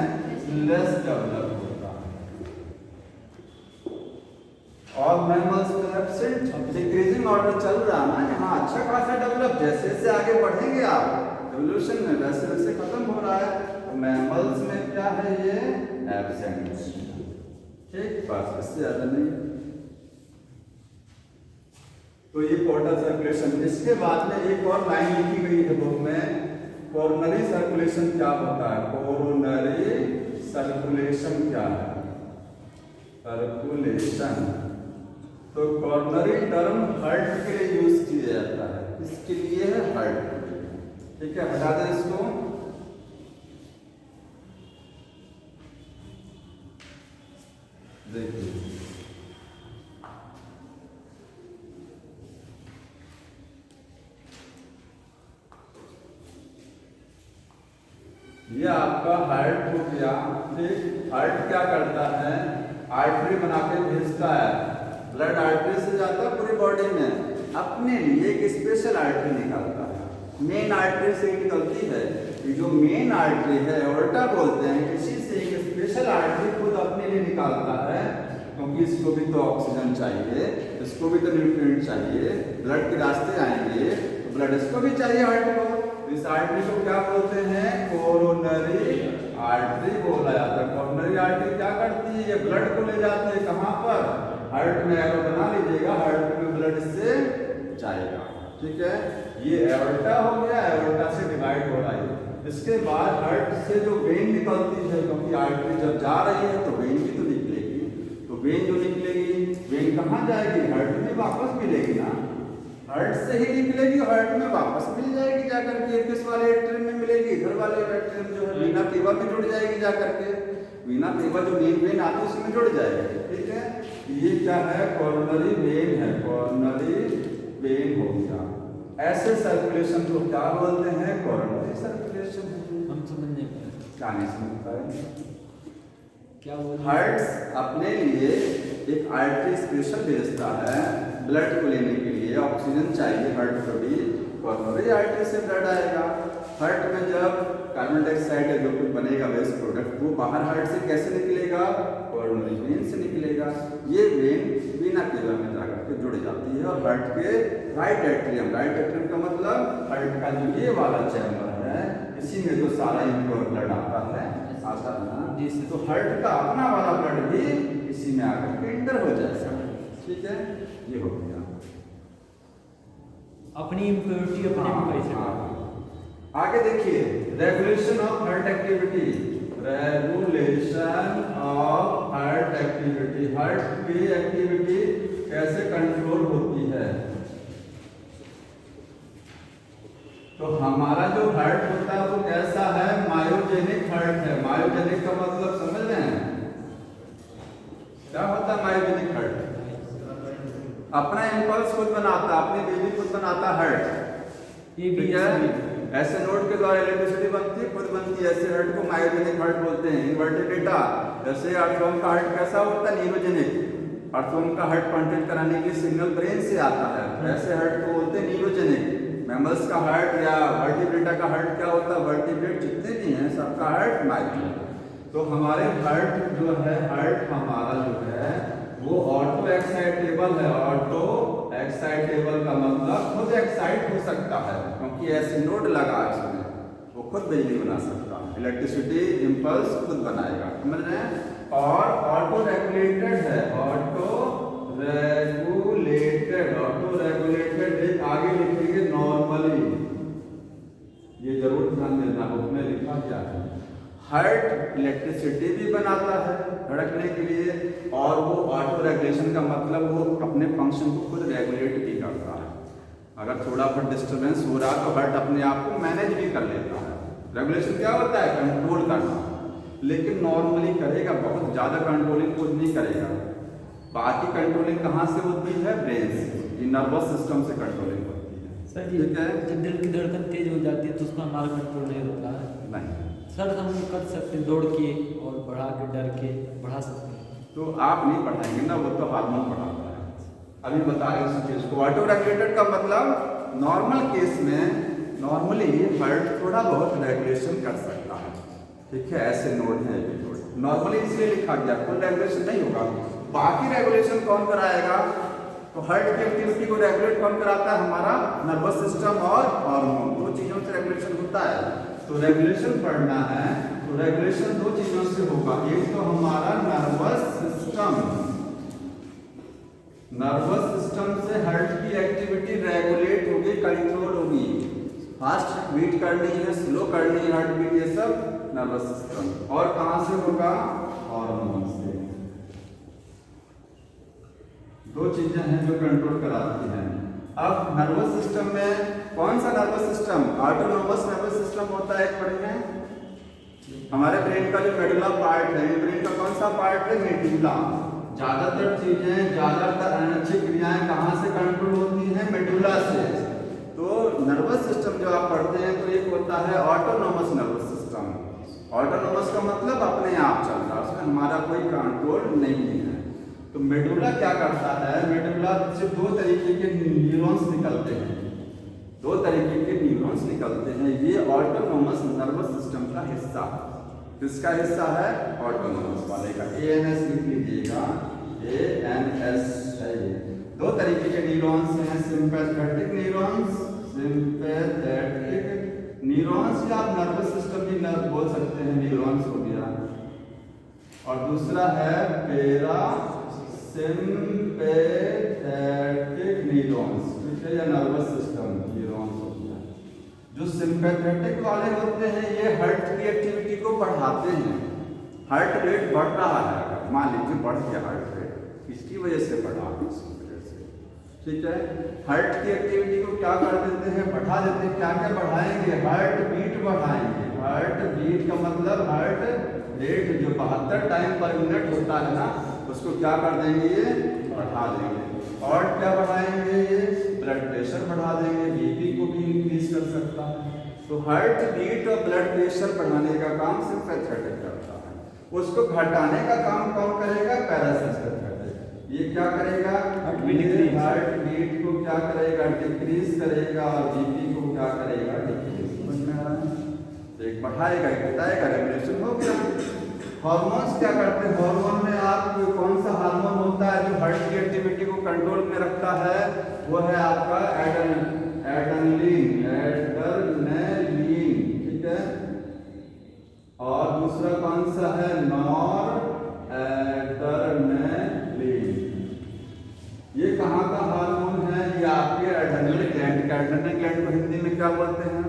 लेस डेवलप होता है। और मैमल्स में एब्सेंट, डिक्रीजिंग ऑर्डर चल रहा है ना यहाँ, अच्छा खासा डेवलप। जैसे जैसे आगे बढ़ेंगे आप एवोल्यूशन में, वैसे वैसे खत्म हो रहा है। तो मैमल्स में क्या है? ये एब्सेंट। ठीक, बस इससे ज्यादा नहीं। तो ये पोर्टल सर्कुलेशन। इसके बाद में एक और लाइन लिखी गई है बुक में, कोरोनरी सर्कुलेशन क्या होता है। कोरोनरी सर्कुलेशन क्या है, सर्कुलेशन। तो कोरोनरी टर्म हार्ट के लिए यूज किया जाता है, इसके लिए है हार्ट। ठीक है, हटा दें इसको। देखिए ये आपका हार्ट हो गया। ठीक, हार्ट क्या करता है, आर्टरी बना के भेजता है, ब्लड आर्टरी से जाता है पूरी बॉडी में, अपने लिए एक स्पेशल आर्टरी निकालता है। मेन आर्टरी से निकलती है, ये जो मेन आर्टरी है एओर्टा बोलते हैं, इसी से एक स्पेशल आर्टरी खुद अपने लिए निकालता है, क्योंकि इसको भी तो ऑक्सीजन चाहिए, इसको भी तो न्यूट्रिएंट चाहिए, ब्लड के रास्ते आएंगे तो ब्लड इसको भी चाहिए हार्ट को। इस आर्टरी को क्या बोलते हैं, कोरोनरी आर्टरी बोला जाता है। कोरोनरी आर्टरी क्या करती है, ये ब्लड को ले जाती है कहाँ पर, हार्ट में। एरो बना लीजिएगा, हार्ट में ब्लड से जाएगा। ठीक है, ये एओर्टा हो गया, एओर्टा से डिवाइड हो रहा है। इसके बाद हार्ट से जो वेन निकलती है, क्योंकि आर्टरी जब जा रही है तो वेन भी तो निकलेगी, तो वेन जो निकलेगी, वेन कहाँ जाएगी, हार्ट में वापस मिलेगी ना, हार्ट से ही निकलेगी, हार्ट में वापस मिल जाएगी जाकर के, किस वाले एट्रियम में मिलेगी, इधर वाले एट्रियम जो है वीना केवा में जुड़ जाएगी जाकर के, वीना केवा जो मेन वेन आती है उसमें जुड़ जाएगी। ठीक है, ये क्या है, कोरोनरी वेन है, कोरोनरी वेन हो गया। ऐसे सर्कुलेशन को क्या बोलते हैं, कोरोनरी सर्कुलेशन। हम समझ नहीं पाए, क्या नहीं समझ पाए, क्या बोल हार्ट अपने लिए एक आर्टरी स्पेशल भेजता है ब्लड को लेने के लिए, ऑक्सीजन चाहिए हार्ट को भी, कोरोनरी आर्टरी से ब्लड आएगा। हार्ट में जब कार्बन डाइऑक्साइड है जो कुछ बनेगा वेस्ट प्रोडक्ट, वो बाहर हार्ट से कैसे निकलेगा, कोरोनरी वेन से निकलेगा। ये वेन वीना केवा में जाकर के जुड़ जाती है और हार्ट के राइट एट्रियम, राइट एट्रियम का मतलब हार्ट का जो ये वाला चैम्बर है, इसी में जो सारा इम्प्योर ब्लड आता है, आता है ना, तो हार्ट का अपना वाला ब्लड भी इसी में आकर के इंटर हो जाएगा। ठीक है, ये हो गया अपनी इम्प्योरिटी अपने में कैसे। आगे देखिए, regulation of heart activity, regulation of heart activity, heart की एक्टिविटी कैसे कंट्रोल होती है। तो हमारा जो हार्ट होता है वो कैसा है, मायोजेनिक हार्ट है। मायोजेनिक का मतलब समझ रहे हैं, क्या होता है मायोजेनिक हार्ट, अपना इंपल्स खुद बनाता, अपनी बिजली खुद बनाता हार्ट। ये भी ऐसे नोड के द्वारा इलेक्ट्रिसिटी बनती है, खुद बनती है, ऐसे हार्ट को मायोजेनिक हार्ट बोलते हैं। इन्वर्टेब्रेटा, जैसे अर्थवर्म का हार्ट कैसा होता है, न्यूरोजेनिक, अर्थवर्म का हार्ट पंटेट कराने के सिग्नल ब्रेन से आता है, ऐसे हार्ट को बोलते हैं न्यूरोजेनिक। मैमल्स का हार्ट या वर्टिब्रेटा का हार्ट क्या होता है, वर्टिब्रेट जितने भी हैं सबका हार्ट मायोजेनिक। तो हमारे हार्ट जो है, हार्ट हमारा जो है वो ऑटो एक्साइटेबल है। ऑटो एक्साइटेबल का मतलब खुद एक्साइट हो सकता है, क्योंकि ऐसे नोड लगा इसमें, वो खुद बिजली बना सकता है, इलेक्ट्रिसिटी इंपल्स खुद बनाएगा, समझ रहे हैं। और ऑटो रेगुलेटेड है, ऑटो रेगुलेटेड, ऑटो रेगुलेटेड एक आगे लिखेंगे नॉर्मली, ये जरूर ध्यान देना, उसमें लिखा गया है। हार्ट इलेक्ट्रिसिटी भी बनाता है धड़कने के लिए, और वो ऑटो रेगुलेशन का मतलब वो अपने फंक्शन को खुद रेगुलेट भी करता है। अगर थोड़ा बहुत डिस्टर्बेंस हो रहा तो हार्ट अपने आप को मैनेज भी कर लेता है। रेगुलेशन क्या होता है, कंट्रोल करना, लेकिन नॉर्मली करेगा, बहुत ज़्यादा कंट्रोलिंग खुद नहीं करेगा। बाकी कंट्रोलिंग कहाँ से होती है, ब्रेन से, नर्वस सिस्टम से कंट्रोलिंग होती है। सर जी, जब दिल की धड़कन तेज हो जाती है तो उसका हमारा कंट्रोल नहीं होता है। नहीं सर, हम कर सकते हैं दौड़ के और बढ़ा के, डर के बढ़ा सकते हैं। तो आप नहीं पढ़ाएंगे ना, वो तो हार्मोन पढ़ाता है। अभी बता रहे उस चीज को। ऑटो रेगुलेटेड का मतलब नॉर्मल केस में नॉर्मली हार्ट थोड़ा बहुत रेगुलेशन कर सकता है। ठीक है, ऐसे नोड है ये नोड, नॉर्मली इसलिए लिखा गया, कोई रेगुलेशन नहीं होगा। बाकी रेगुलेशन कौन कराएगा, तो हार्ट की एक्टिविटी को रेगुलेट कौन कराता है, हमारा नर्वस सिस्टम और हार्मोन, दो चीजों से रेगुलेशन होता है। तो रेगुलेशन पढ़ना है तो रेगुलेशन दो चीजों से होगा, एक तो हमारा नर्वस सिस्टम, नर्वस सिस्टम से हार्ट की एक्टिविटी रेगुलेट होगी, कंट्रोल होगी। फास्ट बीट करनी है, स्लो करनी है हार्ट बीट, ये सब नर्वस सिस्टम। और कहाँ से होगा? हार्मोन से। दो चीजें हैं जो कंट्रोल कराती हैं। अब नर्वस सिस्टम में कौन सा nervous system? Autonomous nervous system होता है एक बड़े में। हमारे ब्रेन का जो मेडुला पार्ट है, ब्रेन का कौन सा पार्ट है? मेडुला। ज्यादातर चीजें, ज्यादातर अनैच्छिक क्रियाएं कहाँ से कंट्रोल होती हैं? मेडुला से। तो नर्वस सिस्टम जो आप पढ़ते हैं तो एक होता है ऑटोनोमस नर्वस सिस्टम। ऑटोनोमस का मतलब अपने आप चल रहा है, उसमें हमारा कोई कंट्रोल नहीं है। तो मेडुला क्या करता है? मेडुला से दो तरीके के न्यूरॉन्स निकलते हैं, दो तरीके के न्यूरॉन्स निकलते हैं। ये ऑटोनोमस नर्वस सिस्टम का हिस्सा है। किसका हिस्सा है? ऑटोनोमस वाले का। ANS लिख लीजिएगा, ANS है। दो तरीके के न्यूरॉन्स हैं, सिंपैथेटिक न्यूरॉन्स, सिंपैथेटिक न्यूरॉन्स, या आप नर्वस सिस्टम भी नर्व बोल सकते हैं, न्यूरॉन्स हो गया। और दूसरा है पैरा सिंपैथेटिक न्यूरॉन्स, ठीक है, या नर्वस सिस्टम न्यूरॉन्स हो गया। जो सिंपैथेटिक वाले होते हैं ये हार्ट की एक्टिविटी को बढ़ाते हैं। हार्ट रेट बढ़ रहा है, मान लीजिए बढ़ गया हार्ट रेट, किसकी वजह से बढ़ा? इसकी वजह से, ठीक है। हार्ट की एक्टिविटी को क्या कर देते हैं? बढ़ा देते हैं। क्या क्या बढ़ाएंगे? हार्ट बीट बढ़ाएंगे। हार्ट बीट का मतलब हार्ट रेट जो 72 टाइम पर मिनट होता है ना, उसको क्या कर देंगे? ये बढ़ा देंगे। और क्या बढ़ाएंगे? ये ब्लड प्रेशर बढ़ा देंगे, BP को भी इंक्रीज कर सकता है। तो हार्ट बीट और ब्लड प्रेशर बढ़ाने का काम सिंपैथेटिक करता है। उसको घटाने का काम कौन करेगा? पैरासिम्पैथेटिक। ये क्या करेगा? हार्ट बीट को क्या करेगा? डिक्रीज करेगा। और BP को क्या करेगा? डिक्रीज। एक बढ़ाएगा, एक घटाएगा, रेगुलेशन हो गया। हार्मोन्स क्या करते हैं? हार्मोन में आप कौन सा हार्मोन होता है जो हार्ट की एक्टिविटी को कंट्रोल में रखता है? वो है आपका एड्रेनलिन, ठीक है। और दूसरा कौन सा है? नॉरएड्रेनलिन। ये कहाँ का हार्मोन है? ये आपके एड्रेनल ग्लैंड का। एड्रेनल ग्लैंड को हिंदी में क्या बोलते हैं?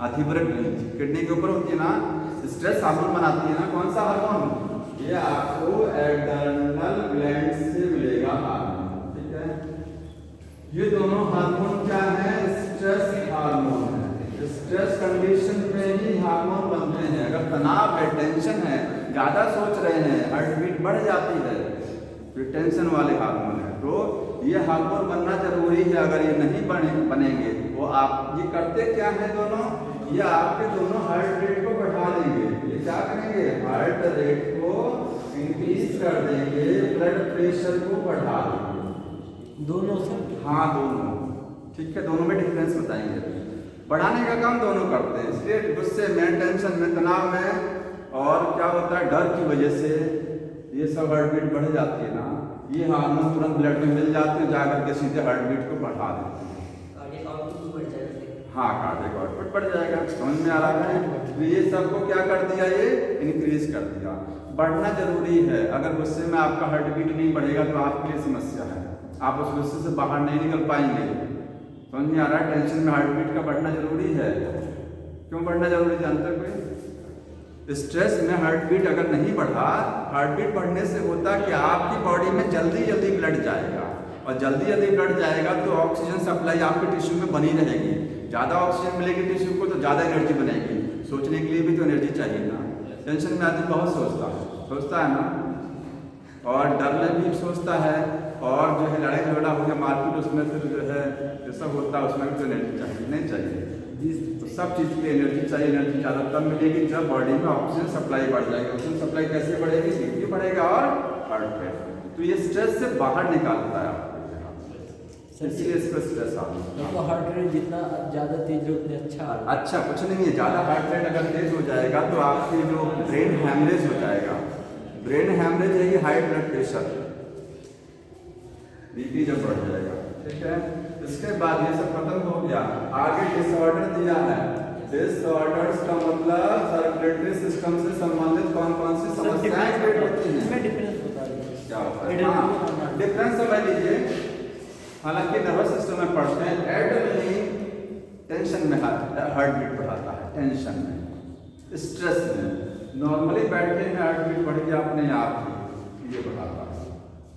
अधिवृक्क ग्लैंड, किडनी के ऊपर होती है ना, स्ट्रेस हार्मोन बनाती है ना। कौन सा हार्मोन? ये आपको एड्रेनल ग्लैंड से मिलेगा हार्मोन, ठीक है। ये दोनों हार्मोन क्या है? स्ट्रेस हार्मोन है। स्ट्रेस कंडीशन पे ही हार्मोन बनते हैं। अगर तनाव है, टेंशन है, ज्यादा सोच रहे हैं, हार्ट बीट बढ़ जाती है, तो टेंशन वाले हार्मोन है। तो ये हार्मोन बनना जरूरी है। अगर ये नहीं बनेंगे तो आप ये करते क्या है? दोनों ये आपके दोनों हार्ट रेट को बढ़ा देंगे। ये क्या करेंगे? हार्ट रेट को इंक्रीज कर देंगे, ब्लड प्रेशर को बढ़ा देंगे। दोनों से? हाँ, दोनों, ठीक है। दोनों में डिफरेंस बताएंगे। बढ़ाने का काम दोनों करते हैं, इसलिए गुस्से में, टेंशन में, तनाव में, और क्या होता है डर की वजह से ये सब हार्ट बीट बढ़ जाती है ना। ये हार्मोन तुरंत ब्लड में मिल जाते हैं, जाकर के सीधे हार्ट बीट को बढ़ा देते हैं। हाँ, कार्डियक आउटपुट बढ़ जाएगा। समझ में आ रहा है? तो ये सबको क्या कर दिया? ये इंक्रीज कर दिया। बढ़ना जरूरी है। अगर गुस्से में आपका हार्ट बीट नहीं बढ़ेगा तो आपके लिए समस्या है, आप उस गुस्से से बाहर नहीं निकल पाएंगे। समझ में आ रहा है? टेंशन में हार्ट बीट का बढ़ना जरूरी है। क्यों बढ़ना जरूरी जानते हो कोई? स्ट्रेस में हार्ट बीट अगर नहीं बढ़ा, हार्ट बीट बढ़ने से होता कि आपकी बॉडी में जल्दी जल्दी ब्लड जाएगा, और जल्दी जल्दी ब्लड जाएगा तो ऑक्सीजन सप्लाई आपके टिश्यू में बनी रहेगी। ज़्यादा ऑक्सीजन मिलेगी टिश्यू को तो ज़्यादा एनर्जी बनेगी। सोचने के लिए भी तो एनर्जी चाहिए ना। टेंशन में आदमी बहुत सोचता है ना, और डर में भी सोचता है, और जो है लड़ाई झगड़ा हो गया, मारपीट, उसमें फिर जो है ये सब होता है, उसमें भी तो एनर्जी चाहिए, नहीं चाहिए? तो सब चीज़ की एनर्जी चाहिए। एनर्जी ज़्यादा तब मिलेगी जब बॉडी में ऑक्सीजन सप्लाई बढ़ जाएगी। ऑक्सीजन सप्लाई कैसे बढ़ेगी? BP बढ़ेगा और हार्ट रेट। तो ये स्ट्रेस से बाहर निकालता है, इसलिए इसको स्ट्रेस आता है। तो हार्ट रेट जितना ज़्यादा तेज हो उतने अच्छा कुछ नहीं है। ज़्यादा हार्ट रेट अगर तेज हो जाएगा तो आपकी जो ब्रेन हैमरेज हो जाएगा। ब्रेन हैमरेज है ये हाई ब्लड प्रेशर, BP जब बढ़ जाएगा, ठीक है। इसके बाद ये सब खत्म हो गया। आगे डिसऑर्डर दिया है। डिसऑर्डर्स का मतलब सर्कुलेटरी सिस्टम से संबंधित कौन कौन सी समस्याएं क्रिएट होती हैं? इसमें डिफरेंस बता दीजिए। क्या होता है? हाँ, डिफरेंस समझ लीजिए, हालांकि नर्वस सिस्टम में पढ़ते हैं, एड्रेनलिन टेंशन में हार्ट बीट बढ़ाता है, टेंशन में, स्ट्रेस में। नॉर्मली बैठे में हार्ट बीट बढ़ गया अपने आप ही, ये बढ़ाता है।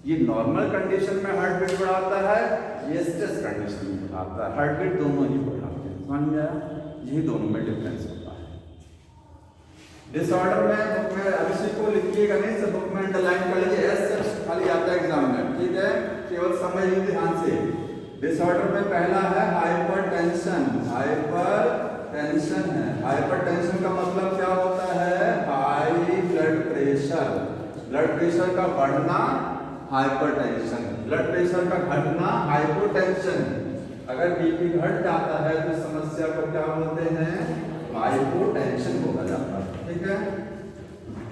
ये नॉर्मल कंडीशन में हार्ट बीट बढ़ाता है, ये स्ट्रेस कंडीशन में बढ़ाता है। हार्ट बीट दोनों ही बढ़ाते हैं, समझ में आया? यही दोनों में डिफरेंस होता है। डिसऑर्डर में बुक में अब इसी को लिखिएगा नहीं, सब बुक में अंडरलाइन कर लीजिए, एस से खाली आता है एग्जाम में, ठीक है? केवल समझ लीजिए ध्यान से। डिसऑर्डर में पहला है हाइपरटेंशन। हाइपरटेंशन है, हाइपरटेंशन का मतलब क्या होता है? High blood pressure. Blood pressure का बढ़ना हाइपरटेंशन, ब्लड प्रेशर का घटना हाइपोटेंशन। अगर बीपी घट जाता है तो समस्या को क्या बोलते हैं? हाइपोटेंशन बोला जाता है, ठीक है?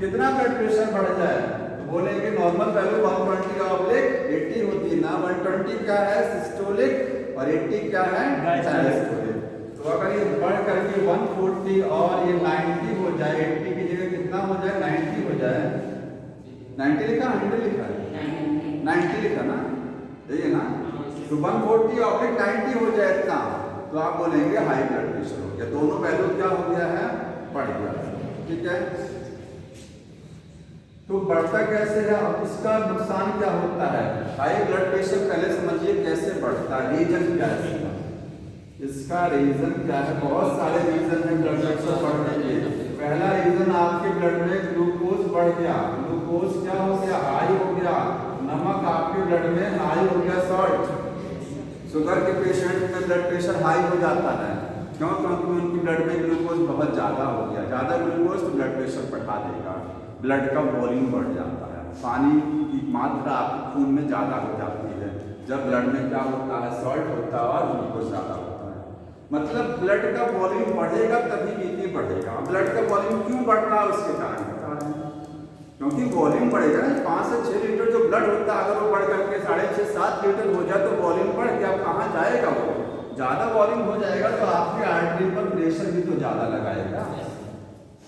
कितना ब्लड प्रेशर बढ़ जाए तो बोलेंगे नॉर्मल वैल्यू 120/80 होती है ना, 120 क्या है? सिस्टोलिक, और 80 क्या है? डायस्टोलिक। तो अगर ये बढ़ करके 140 और ये 90 हो जाए, 80 की जगह कितना हो जाए? 90 हो जाए। 90 लिखा, 100 लिखा है? 90 लिखा ना, यही है ना? तो 140/90 हो जाए इतना, तो आप बोलेंगे हाई ब्लड प्रेशर हो गया। दोनों वैल्यू क्या हो गया है? बढ़ गया, ठीक है? तो बढ़ता कैसे है? अब इसका नुकसान क्या होता है? हाई ब्लड प्रेशर पहले समझिए कैसे बढ़ता है, रीजन क्या है इसका? रीजन क्या है? बहुत सारे रीजन है ब्लड प्रेशर बढ़ने के। पहला रीजन आपके ब्लड में ग्लूकोज बढ़ गया। ग्लूकोज क्या हो गया? हाई हो गया। नमक आपके ब्लड में हाई हो गया, सॉल्ट। शुगर के पेशेंट में ब्लड प्रेशर हाई हो जाता है, क्यों? क्योंकि उनकी ब्लड में ग्लूकोज बहुत ज़्यादा हो गया। ज़्यादा ग्लूकोज तो ब्लड प्रेशर बढ़ा देगा, ब्लड का वॉल्यूम बढ़ जाता है, पानी की मात्रा आपके खून में ज़्यादा हो जाती है। जब ब्लड में क्या होता है? सॉल्ट होता है और ग्लूकोज ज़्यादा होता है, मतलब ब्लड का वॉल्यूम बढ़ेगा तभी बीपी बढ़ेगा। ब्लड का वॉल्यूम क्यों बढ़ रहा है? उसके कारण बता रहे हैं, क्योंकि वॉल्यूम बढ़ेगा ना। 5 से 6 लीटर जो ब्लड होता है, अगर वो बढ़ करके 6.5-7 लीटर हो जाए तो वॉल्यूम बढ़ के अब कहाँ जाएगा? वो ज़्यादा वॉल्यूम हो जाएगा तो आपके आर्टरी पर प्रेशर भी तो ज़्यादा लगाएगा।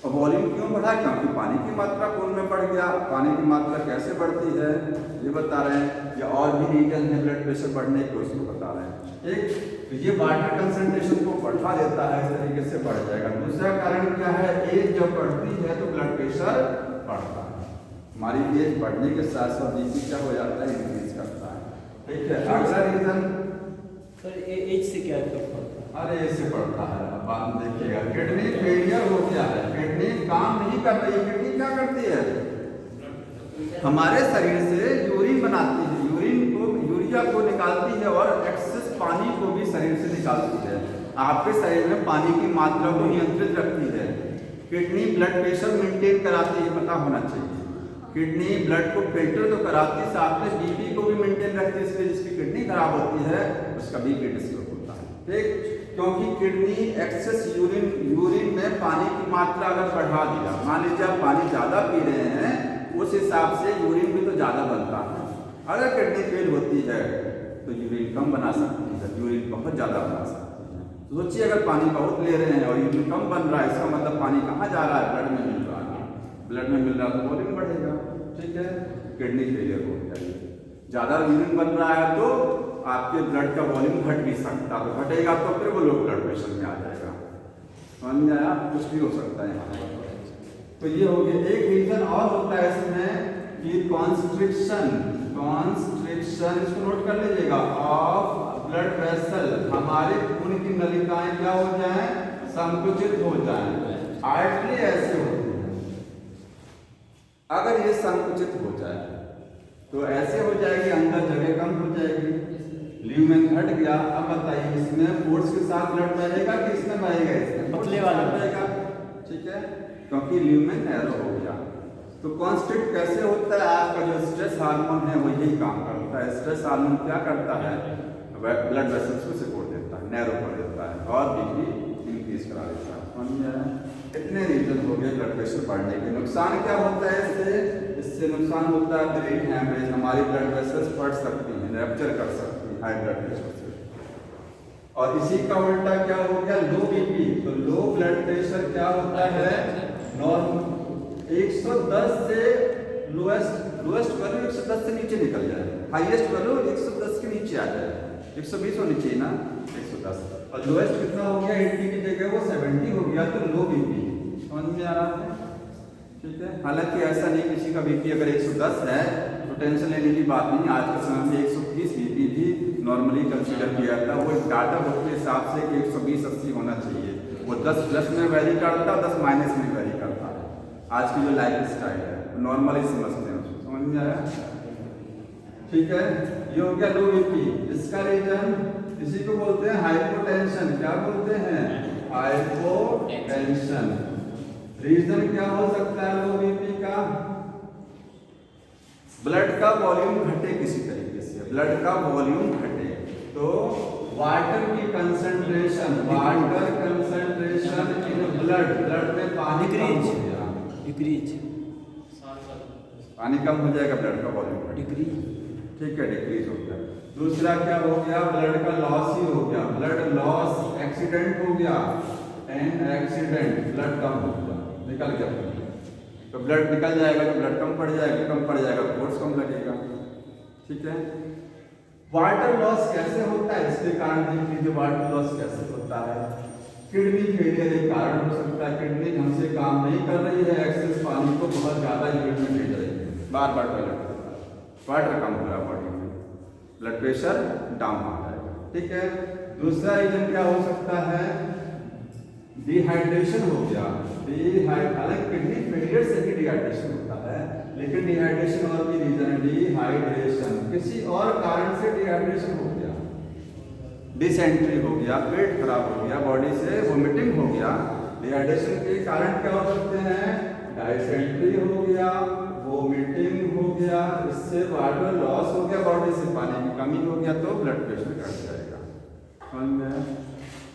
और वॉल्यूम क्यों बढ़ा? क्योंकि पानी की मात्रा खून में बढ़ गया। पानी की मात्रा कैसे बढ़ती है ये बता रहे हैं, या और भी रीजन है ब्लड प्रेशर बढ़ने को, इसको बता रहे हैं। एक तो ये वाटर कंसंट्रेशन को बढ़ा देता है, इस तरीके से बढ़ जाएगा। दूसरा कारण क्या है? एज जब बढ़ती है तो ब्लड प्रेशर बढ़ता है। हमारी एज बढ़ने के साथ साथ बीपी क्या हो जाता है? इंक्रीज करता है, ठीक है? अगला रीजन सर एज से क्या इफेक्ट पड़ता है? अरे इससे पड़ता है, अब आप देखिएगा, किडनी फेलियर हो गया है, किडनी काम नहीं कर रही है। किडनी क्या करती है? हमारे शरीर से यूरिन बनाती है, यूरिया को निकालती है और एक्सेस पानी को भी शरीर से निकालती है। आपके शरीर में पानी की मात्रा को नियंत्रित रखती है। किडनी ब्लड प्रेशर मेंटेन कराती है, पता होना चाहिए। किडनी ब्लड को फिल्टर तो कराती है, साथ में बीपी को भी मेंटेन रखती है। इसलिए जिसकी किडनी खराब होती है उसका बीपी डिस्टर्ब होता है, ठीक? क्योंकि किडनी एक्सेस यूरिन में पानी की मात्रा अगर बढ़ा दिया, मान लीजिए आप पानी ज़्यादा पी रहे हैं, उस हिसाब से यूरिन भी तो ज़्यादा बनता है। अगर किडनी फेल होती है तो यूरिन कम बना सकती है, यूरिन बहुत ज़्यादा बना सकती है। तो सोचिए अगर पानी बहुत ले रहे हैं और यूरिन कम बन रहा है, इसका मतलब पानी कहाँ जा रहा है? ब्लड में मिल रहा है। ब्लड में मिल रहा है तो वॉल्यूम बढ़ेगा, ठीक है? किडनी फेलियर हो गया। ज़्यादा यूरिन बन रहा है तो आपके ब्लड का वॉल्यूम घट भी सकता है, तो घटेगा तो फिर वो लो ब्लड प्रेशर में आ जाएगा। समझ में आया? कुछ भी हो सकता है यहाँ पर। तो ये हो गया। एक रीजन और होता है इसमें कि कॉन्स्ट्रिक्शन, इसको नोट कर लीजिएगा, ऑफ ब्लड वेसल। हमारे खून की नलिकाएं क्या हो जाए? संकुचित हो जाए। आर्टरी ऐसे होती है, अगर ये संकुचित हो जाए तो ऐसे हो जाएगी, अंदर जगह कम हो जाएगी, ल्यूमेन घट गया। अब बताइए इसमें फोर्स के साथ ब्लड बहेगा कि इसमें बहेगा? इसमें पतले वाला बहेगा, ठीक है? क्योंकि ल्यूमेन नैरो हो गया। तो कॉन्स्ट्रिक्ट कैसे होता है? आपका जो स्ट्रेस हार्मोन है वो यही काम करता है। स्ट्रेस हार्मोन क्या करता है? ब्लड वेसल्स को सिकोड़ देता है, नैरो कर देता है और बीपी इंक्रीज करा देता है। समझ में आया? इतने रीजन हो गए ब्लड प्रेशर बढ़ने के। नुकसान क्या होता है इससे नुकसान होता है ब्रेन हैमरेज। हमारी ब्लड वेसल्स फट सकती हैं, रैप्चर कर सकती है हाई ब्लड प्रेशर से। और इसी का उल्टा क्या हो गया? लो बीपी। तो लो ब्लड प्रेशर क्या होता है? नॉर्मल 110 से लोएस्ट वैल्यू 110 से नीचे निकल जाए, हाईएस्ट वैल्यू 110 के नीचे आ जाएगा, 120 होनी चाहिए ना, 110, और लोएस्ट कितना हो गया, 80 की जगह वो 70 हो गया, तो लो बीपी। समझ में आ रहा है? ठीक है। हालांकि ऐसा नहीं, किसी का बीपी अगर 110 है तो टेंशन लेने की बात नहीं। आज के समय में 120 बीपी भी नॉर्मली कंसीडर किया जाता है। वो डाटा बुक के हिसाब से कि 120-80 होना चाहिए, वो 10 प्लस में वैरी करता है, 10 माइनस में वैरी करता है। आज की जो लाइफ स्टाइल है नॉर्मल ही समझते हैं उसको। समझ में आया? ठीक है, ये हो गया लो बीपी। इसका रीजन इसी को बोलते हैं हाइपोटेंशन। क्या बोलते हैं? हाइपोटेंशन। रीजन क्या हो सकता है लो बीपी का? ब्लड का वॉल्यूम घटे किसी तरीके से, ब्लड का वॉल्यूम घटे तो वाटर की concentration, water concentration in blood, blood में पानी डिक्रीज, पानी कम हो जाएगा, ब्लड का वॉल्यूम डिक्रीज। ठीक है, डिक्रीज हो गया। दूसरा क्या हो गया? ब्लड का लॉस ही हो गया, ब्लड लॉस, एक्सीडेंट हो गया, एंड एक्सीडेंट, ब्लड कम हो गया, निकल गया। तो ब्लड निकल जाएगा तो ब्लड कम पड़ जाएगा, कम पड़ जाएगा तो फोर्स कम लगेगा। ठीक है। वाटर लॉस कैसे होता है? इसके कारण देख लीजिए वाटर लॉस कैसे होता है। किडनी फेलियर एक कारण हो सकता है, किडनी ढंग से काम नहीं कर रही है, एक्सेस पानी को बहुत ज्यादा यूरिन में भेज रही है, बार बार टॉयलेट करता है, वाटर कम हो रहा है बॉडी में, ब्लड प्रेशर डाउन हो जाएगा। ठीक है। दूसरा रीजन क्या हो सकता है? डिहाइड्रेशन हो गया। हालांकि किडनी फेलियर से भी डिहाइड्रेशन होता है, लेकिन डिहाइड्रेशन और भी रीजन है। डिहाइड्रेशन, किसी और कारण से डिहाइड्रेशन हो गया, डिसेंट्री हो गया, पेट खराब हो गया, बॉडी से वोमिटिंग हो गया। डिहाइड्रेशन के कारण क्या हो सकते हैं? डिसेंट्री हो गया, वोमिटिंग हो गया, इससे वाटर लॉस हो गया, बॉडी से पानी की कमी हो गया, तो ब्लड प्रेशर घट जाएगा। समझ में?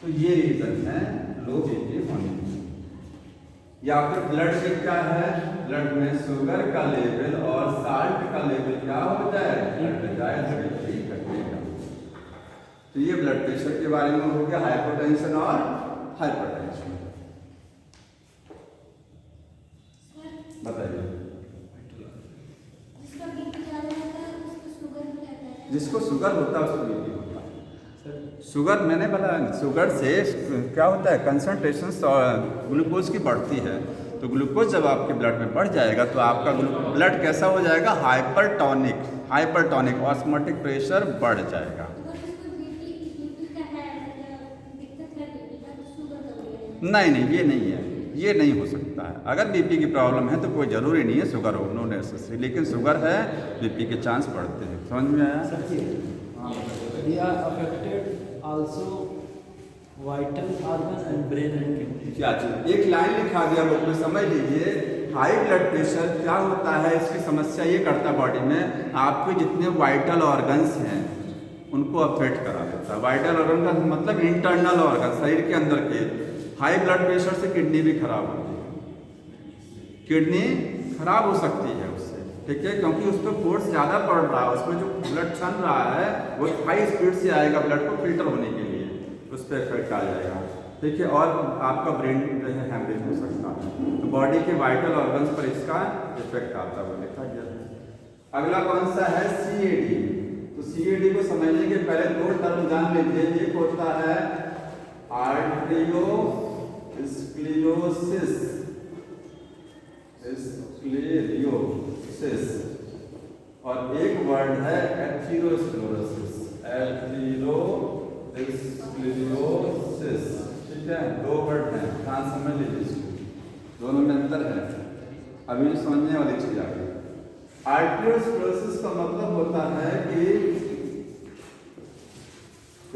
तो ये रीजन है लो बीपी होने की। या फिर ब्लड में क्या है? ब्लड में शुगर का लेवल और साल्ट का लेवल क्या हो जाए? घट जाए, तो बीपी घटेगा। तो ये ब्लड प्रेशर के बारे में हो गया, हाइपोटेंशन और हाइपरटेंशन। बताइए। जिसको शुगर होता है उसको बीपी होता है। शुगर मैंने बोला, शुगर से क्या होता है? कंसंट्रेशन ग्लूकोज की बढ़ती है, तो ग्लूकोज जब आपके ब्लड में बढ़ जाएगा तो आपका ब्लड कैसा हो जाएगा? हाइपरटोनिक, हाइपरटोनिक, ऑस्मोटिक प्रेशर बढ़ जाएगा। नहीं नहीं, ये नहीं है, ये नहीं हो सकता है। अगर बीपी की प्रॉब्लम है तो कोई ज़रूरी नहीं है शुगर हो, नो नेसेसरी, लेकिन शुगर है बीपी के चांस बढ़ते हैं। समझ में आया? They are affected also vital organ and brain and kidney. क्या चीज? एक लाइन लिखा गया बुक में, समझ लीजिए। हाई ब्लड प्रेशर क्या होता है? इसकी समस्या ये करता है बॉडी में, आपके जितने वाइटल ऑर्गन्स हैं उनको अफेक्ट करा देता है। वाइटल ऑर्गन का मतलब इंटरनल ऑर्गन, शरीर के अंदर के। हाई ब्लड प्रेशर से किडनी भी खराब होती है, किडनी खराब हो सकती है उससे। ठीक है, क्योंकि उस पर फोर्स ज़्यादा पड़ रहा है, उसमें जो ब्लड चल रहा है वो हाई स्पीड से आएगा ब्लड को फिल्टर होने के लिए, उस पर इफेक्ट आ जाएगा। ठीक है, और आपका ब्रेन जो है हैमरेज हो सकता है। तो बॉडी के वाइटल ऑर्गन्स पर इसका इफेक्ट आता है, वो देखा गया है। अगला कौन सा है? CAD। तो CAD को समझने के पहले दो टर्म जान लीजिए। एक होता है आर्टेरियोस्क्लेरोसिस, और एक वर्ड है एथेरोस्क्लेरोसिस, एथेरोस्क्लेरोसिस। ठीक है, दो वर्ड हैं, ध्यान समझ लीजिए इसको, दोनों में अंतर है। अभी समझने वाली चीज आ गई। आर्टेरियोस्क्लेरोसिस का मतलब होता है कि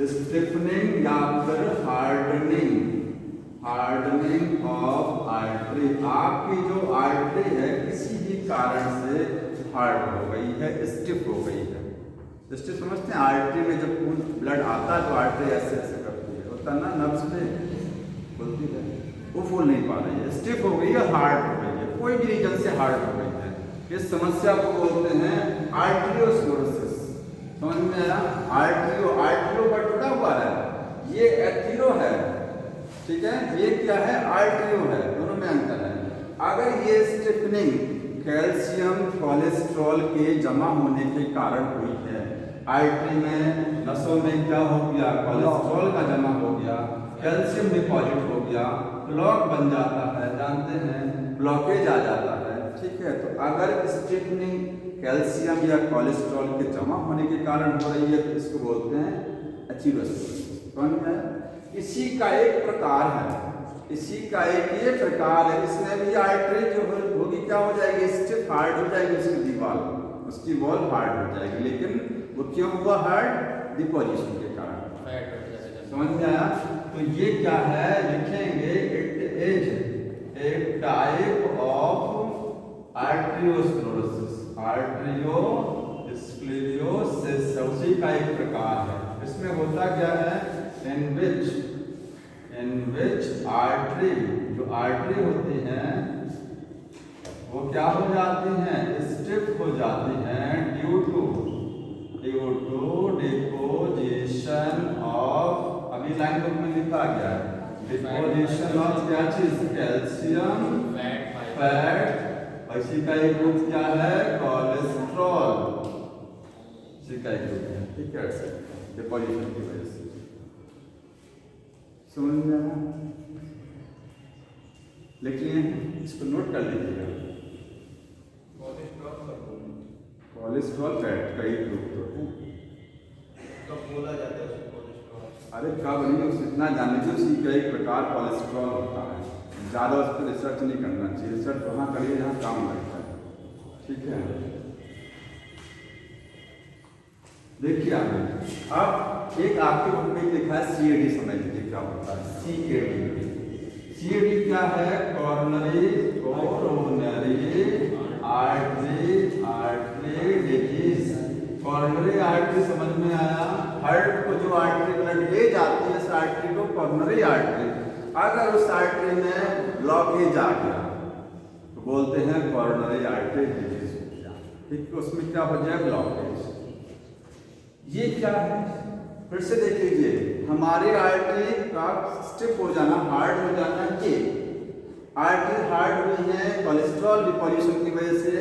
स्टिफनिंग या फिर हार्डनिंग, हार्डनिंग ऑफ आर्टरी। आपकी जो आर्टरी है किसी भी कारण से हार्ड हो गई है, स्टिफ हो गई है। स्टिफ समझते हैं? आर्टरी में जब खून ब्लड आता है तो आर्टरी ऐसे ऐसे करती है, होता ना, नर्व्स पे बोलती है, वो फूल नहीं पा रही है, स्टिफ हो गई है, हार्ड हो गई है, कोई भी रीजन से हार्ड हो गई है। इस समस्या को बोलते हैं आर्टेरियोस्क्लेरोसिस। समझ में आया? आर्टेरियो, आर्टेरियो पर जुड़ा हुआ है, ये एथेरो है। ठीक है, ये क्या है? आर्टेरियो है, दोनों में अंतर है। अगर ये स्टिफनिंग कैल्शियम कोलेस्ट्रॉल के जमा होने के कारण हुई है। आर्टरी में, नसों में क्या हो गया, कोलेस्ट्रॉल का जमा हो गया, कैल्शियम डिपॉजिट हो गया, ब्लॉक बन जाता है, जानते हैं, ब्लॉकेज आ जाता है। ठीक है, तो अगर स्टिफनिंग कैल्शियम या कोलेस्ट्रॉल के जमा होने के कारण हो रही है तो इसको बोलते हैं एथेरोस्क्लेरोसिस। समझ में आया? इसी का एक प्रकार है, इसी का एक ये प्रकार है। इसमें भी आर्टरी जो होगी क्या हो जाएगी, स्टिफ, हार्ड हो जाएगी उसकी दीवार, उसकी वॉल हार्ड हो जाएगी। लेकिन वो क्यों हुआ हार्ड? डिपोजिशन के कारण। समझ में आया? तो ये क्या है, लिखेंगे it is a type of arteriosclerosis. Arteriosclerosis उसी का एक प्रकार है। इसमें होता क्या है, इन विच आर्टरी, जो आर्टरी होती हैं वो क्या हो जाती हैं, स्टिफ हो जाती हैं ड्यू टू डिपोजिशन ऑफ, अभी लाइन बुक में लिखा गया है, डिपोजिशन ऑफ क्या चीज, कैल्शियम, फैट, और इसी का एक रूप क्या है, कोलेस्ट्रॉल, इसी का एक रूप है। ठीक है, डिपोजिशन की वजह से। समझ में आया? लिखिए, इसको नोट कर लीजिएगा। कोलेस्ट्रॉल फैट का एक रूप तो है। कब बोला जाता है उसको कोलेस्ट्रॉल? अरे कब नहीं, उस इतना जान लीजिए, उसी का एक प्रकार कोलेस्ट्रॉल होता है। ज़्यादा उस पर रिसर्च नहीं करना चाहिए, रिसर्च वहाँ करिए जहाँ काम लगता है। ठीक है, देखिए आगे, अब एक आपके बुक में लिखा है CAD, समझ लीजिए क्या होता है CAD। CAD क्या है, coronary artery disease. Coronary artery समझ में आया, हार्ट को जो आर्टरी ब्लड ले जाती है, इस आर्टरी को कोरोनरी आर्टरी, अगर उस आर्टरी में ब्लॉकेज आ गया तो बोलते हैं कोरोनरी आर्टरी डिजीज हो गया। ठीक, उसमें क्या हो जाए, ब्लॉकेज। ये क्या है, फिर से देख लीजिए, हमारे आर्टरी का स्टिफ हो जाना, हार्ड हो जाना, ये आर्टरी हार्ड हुई है कोलेस्ट्रॉल डिपोजिशन की वजह से,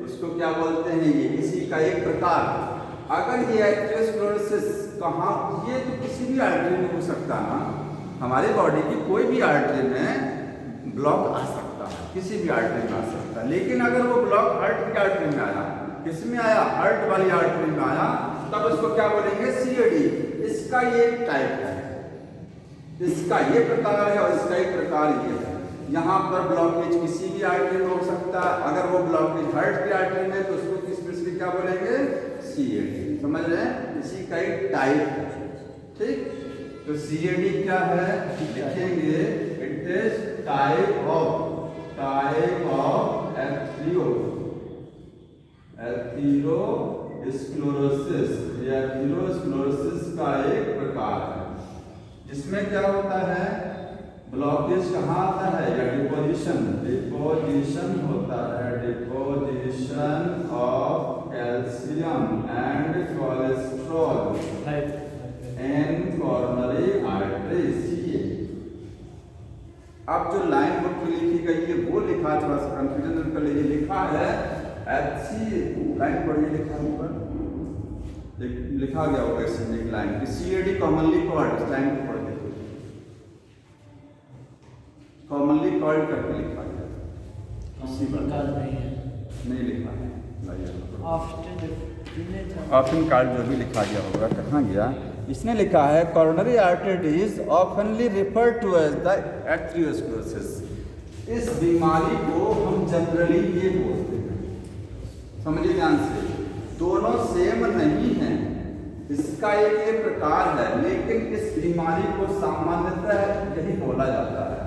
उसको क्या बोलते हैं, ये इसी का एक प्रकार। अगर ये एथेरोस्क्लेरोसिस कहाँ, ये तो किसी भी आर्टरी में हो सकता है ना, हमारे बॉडी की कोई भी आर्टरी में ब्लॉक आ सकता है, किसी भी आर्टरी में आ सकता है। लेकिन अगर वो ब्लॉक हार्ट की आर्टरी में आया, किस में आया, हार्ट वाली आर्टरी में आया, तब उसको क्या बोलेंगे, CAD। इसका ये टाइप है, इसका ये प्रकार है और इसका एक प्रकार ये है। यहाँ पर ब्लॉकेज किसी भी आर्टरी में हो सकता है, अगर वो ब्लॉकेज हार्ट की आर्टरी में तो उसको किस में क्या बोलेंगे, CAD। समझ रहे हैं, इसी का एक टाइप है। ठीक, तो CAD क्या है, लिखेंगे it is type of atherosclerosis, या एथेरोस्क्लेरोसिस का एक प्रकार है, जिसमें क्या होता है, ब्लॉकेज कहाँ आता है, या डिपोजिशन होता है, deposition of calcium and cholesterol in coronary arteries. अब जो लाइन बुक में लिखी गई है वो लिखा, थोड़ा सा कंफ्यूजन कर लीजिए, लिखा है लाइन पढ़िए, लिखा गया होगा इसमें एक लाइन की, CAD कॉमनली कॉल्ड, इस लाइन को पढ़ देखो, कॉमनली कॉल्ड करके लिखा गया, इसी बात नहीं लिखा है, ऑप्शन कार्ड जो भी लिखा गया होगा, कहाँ गया, इसने लिखा है coronary artery disease oftenly refer to as the atherosclerosis. इस बीमारी को हम जनरली ये बोलते हैं, समझिए ध्यान से, दोनों सेम नहीं हैं, इसका एक ये प्रकार है, लेकिन इस बीमारी को सामान्यतः यही बोला जाता है।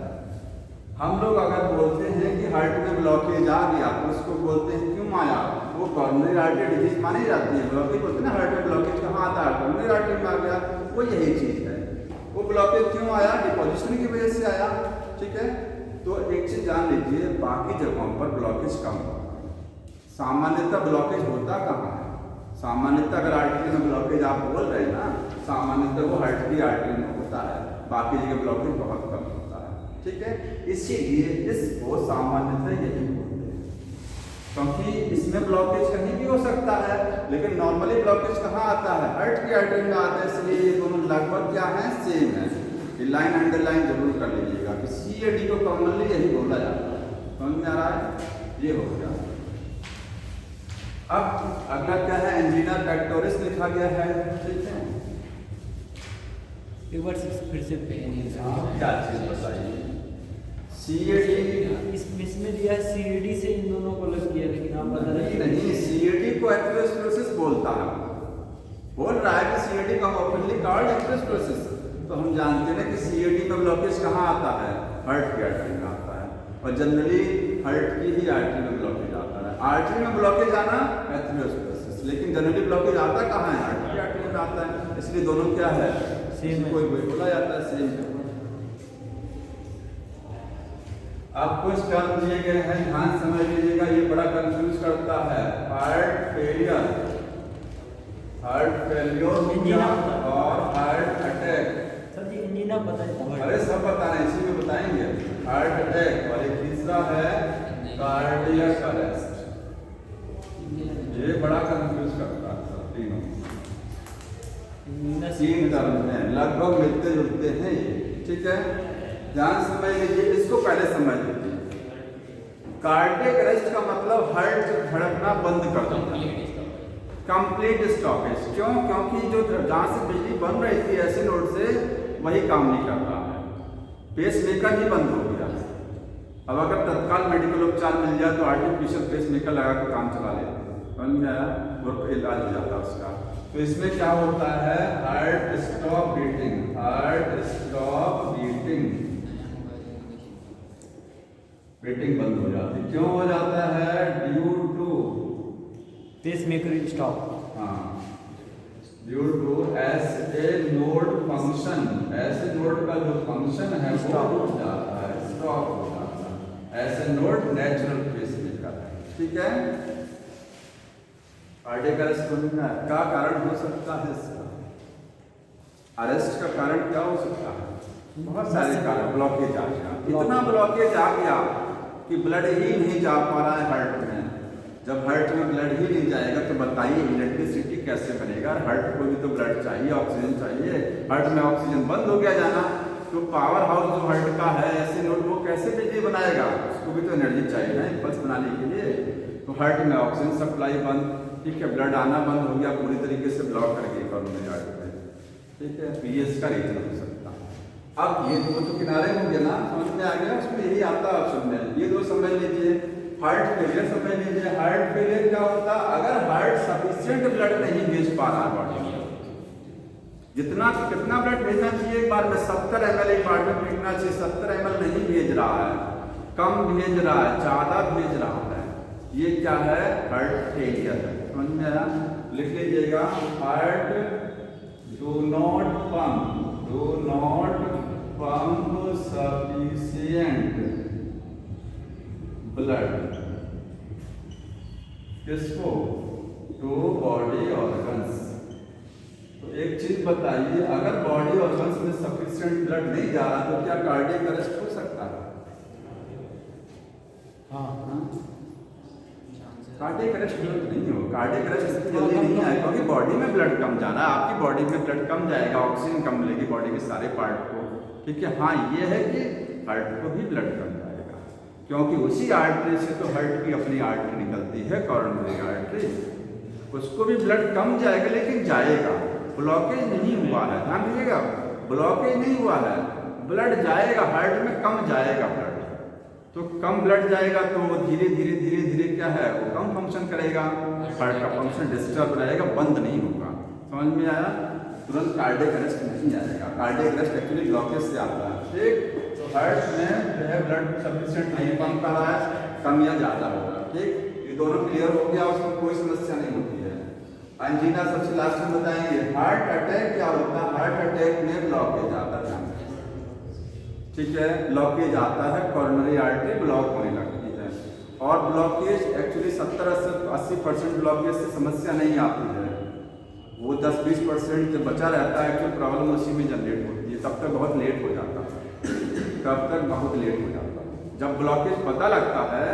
हम लोग अगर बोलते हैं कि हार्ट में ब्लॉकेज आ गया तो उसको बोलते हैं क्यों आया, वो कोरोनरी आर्टरी डिजीज मानी जाती है। ब्लॉकेज बोलते हैं ना, हार्ट में ब्लॉकेज कहाँ आता है, कोरोनरी आर्टरी में आ गया, वो यही चीज है। वो ब्लॉकेज क्यों आया, डिपोजिशन की वजह से आया। ठीक है, तो एक चीज जान लीजिए, बाकी जगहों पर ब्लॉकेज कम होता है, सामान्यतः ब्लॉकेज होता कहाँ है, सामान्यतः अगर आर्टरी में ब्लॉकेज आप बोल रहे हैं ना, सामान्यतः वो हार्ट की आर्टरी में होता है, बाकी जगह ब्लॉकेज बहुत कम होता है। ठीक है, इसीलिए इसको सामान्यतः यही बोलते हैं। क्योंकि इसमें ब्लॉकेज कहीं भी हो सकता है, लेकिन नॉर्मली ब्लॉकेज कहाँ आता है, हार्ट की आर्टरी में आता है। इसलिए ये दोनों लगभग क्या है, सेम है। ये लाइन अंडरलाइन जरूर कर लीजिएगा कि CAD को कॉमनली यही बोला जाता है। समझ में आ रहा है? ये हो गया। अब अगला क्या है, एंजीना पेक्टोरिस लिखा गया है, ठीक है। एक बार फिर से क्या चीज बताइए, CAD इसमें दिया है CAD से इन दोनों को अलग किया, लेकिन आप बता रहे हैं नहीं, CAD को एथेरोस्क्लेरोसिस बोलता है, बोल रहा है कि CAD का ओपनली कॉल्ड एथेरोस्क्लेरोसिस। तो हम जानते हैं कि CAD में ब्लॉकेज कहाँ आता है, हार्ट की आर्टरी में आता है, और जनरली हार्ट की ही आर्टरी में ब्लॉकेज आता है। आर्टरी में ब्लॉकेज आना एथेरोस्क्लेरोसिस, लेकिन जनरली ब्लॉकेज आता कहाँ है, हार्ट की आर्टरी में आता है। इसलिए दोनों क्या है, सेम है। कोई बोला जाता है सेम है। अब कुछ टर्म दिए गए हैं, ध्यान समझ लीजिएगा, ये बड़ा कंफ्यूज करता है। हार्ट फेलियर और हार्ट अटैक। सर जी एंजीना बताइए। अरे सब बताना है, इसी में बताएंगे। हार्ट अटैक और एक तीसरा है कार्डियक अरेस्ट। ये बड़ा कंफ्यूज करता है सब तीनों। तीन टर्म हैं, लगभग मिलते जुलते हैं ये, ठीक है। ध्यान समझ लीजिए, इसको पहले समझ लीजिए। कार्डियक अरेस्ट का मतलब हार्ट धड़कना बंद कर देता है, कंप्लीट स्टॉपेज। क्यों? क्योंकि जो जहाँ से बिजली बन रही थी ऐसे नोड से, वही काम नहीं कर रहा है, पेसमेकर ही बंद हो गया। अब अगर तत्काल मेडिकल उपचार मिल जाए तो आर्टिफिशियल पेसमेकर लगा के काम चला लेते हैं, समझ में आया, और इलाज हो जाता है उसका। तो इसमें क्या होता है, heart stop beating, heart stop beating, beating बंद हो जाती है। क्यों हो जाता है? Due to pacemaker stop. हाँ, due to SA node function, SA node का जो फंक्शन है वो हो जाता है, स्टॉप हो जाता है। ऐसे नोड नेचुरल पेसमेकर है, ठीक है। कार्डियक अरेस्ट होने का क्या कारण हो सकता है इसका? अरेस्ट का कारण क्या हो सकता है? बहुत सारे कारण, ब्लॉकेज आ गया, इतना ब्लॉकेज आ गया कि ब्लड ही नहीं जा पा रहा है हार्ट में। जब हार्ट में ब्लड ही नहीं जाएगा तो बताइए इलेक्ट्रिसिटी कैसे बनेगा? हार्ट को भी तो ब्लड चाहिए, ऑक्सीजन चाहिए। हार्ट में ऑक्सीजन बंद हो गया जाना, तो पावर हाउस जो हार्ट का है ऐसे नोड, वो कैसे बिजली बनाएगा? उसको भी तो एनर्जी चाहिए ना इम्पल्स बनाने के लिए। तो हार्ट में ऑक्सीजन सप्लाई बंद, ठीक है, ब्लड आना बंद हो गया, पूरी तरीके से ब्लॉक कर गई कॉरोनरी आर्टरी, ठीक है। तो ये इसका रीजन हो सकता है। अब ये दो तो किनारे होंगे ना, समझ में आ गया, उसमें यही आता है ऑप्शन में। ये दो समझ लीजिए। हार्ट फेलियर समझ लीजिए। हार्ट फेलियर क्या होता है? अगर हार्ट सफिशिएंट ब्लड नहीं भेज पा रहा बॉडी में, जितना कितना ब्लड भेजना चाहिए एक बार में 70 ml एक बार में भेजना चाहिए, 70 ml नहीं भेज रहा है, कम भेज रहा है, ज्यादा भेज रहा है, ये क्या है? हार्ट फेलियर है। समझ में आया? लिख लीजिएगा, heart do not pump sufficient blood, किसको? To body organs. तो एक चीज बताइए, अगर बॉडी ऑर्गन्स में सफिशिएंट ब्लड नहीं जा रहा तो क्या कार्डियक अरेस्ट हो सकता है? हाँ, कार्डियक अरेस्ट नहीं हो, कार्डियक अरेस्ट इतनी जल्दी नहीं आएगा क्योंकि बॉडी में ब्लड कम जा रहा है। आपकी बॉडी में ब्लड कम जाएगा, ऑक्सीजन कम मिलेगी बॉडी के सारे पार्ट को, ठीक है। हाँ, ये है कि हार्ट को भी ब्लड कम जाएगा, क्योंकि उसी आर्टरी से तो हार्ट की अपनी आर्टरी निकलती है, कॉरोनरी आर्टरी, उसको भी ब्लड कम जाएगा, लेकिन जाएगा। ब्लॉकेज नहीं हुआ है, ध्यान दीजिएगा, ब्लॉकेज नहीं हुआ है, ब्लड जाएगा, हार्ट में कम जाएगा ब्लड। तो कम ब्लड जाएगा तो वो धीरे धीरे क्या है, वो कम फंक्शन करेगा, हार्ट का फंक्शन डिस्टर्ब रहेगा, बंद नहीं होगा। समझ में आया? तुरंत कार्डियक अरेस्ट नहीं आएगा। कार्डियक अरेस्ट एक्चुअली ब्लॉकेज से आता है, ठीक। तो हार्ट में जो है ब्लड सफिशिएंट नहीं पंप कर रहा है, कम या ज़्यादा होगा, ठीक। ये दोनों क्लियर हो गया, उसमें कोई समस्या नहीं होती है। एंजीना सबसे लास्ट में बताएंगे। हार्ट अटैक क्या होता है? हार्ट अटैक में ब्लॉकेज आता है, ठीक है, ब्लॉकेज आता है, कॉरोनरी आर्टरी ब्लॉक होने लगती है। और ब्लॉकेज एक्चुअली 70 से 80% ब्लॉकेज से समस्या नहीं आती है, वो 10-20% जो बचा रहता है एक्चुअल प्रॉब्लम उसी में जनरेट होती है। तब तक बहुत लेट हो जाता है, तब तक बहुत लेट हो जाता है। जब ब्लॉकेज पता लगता है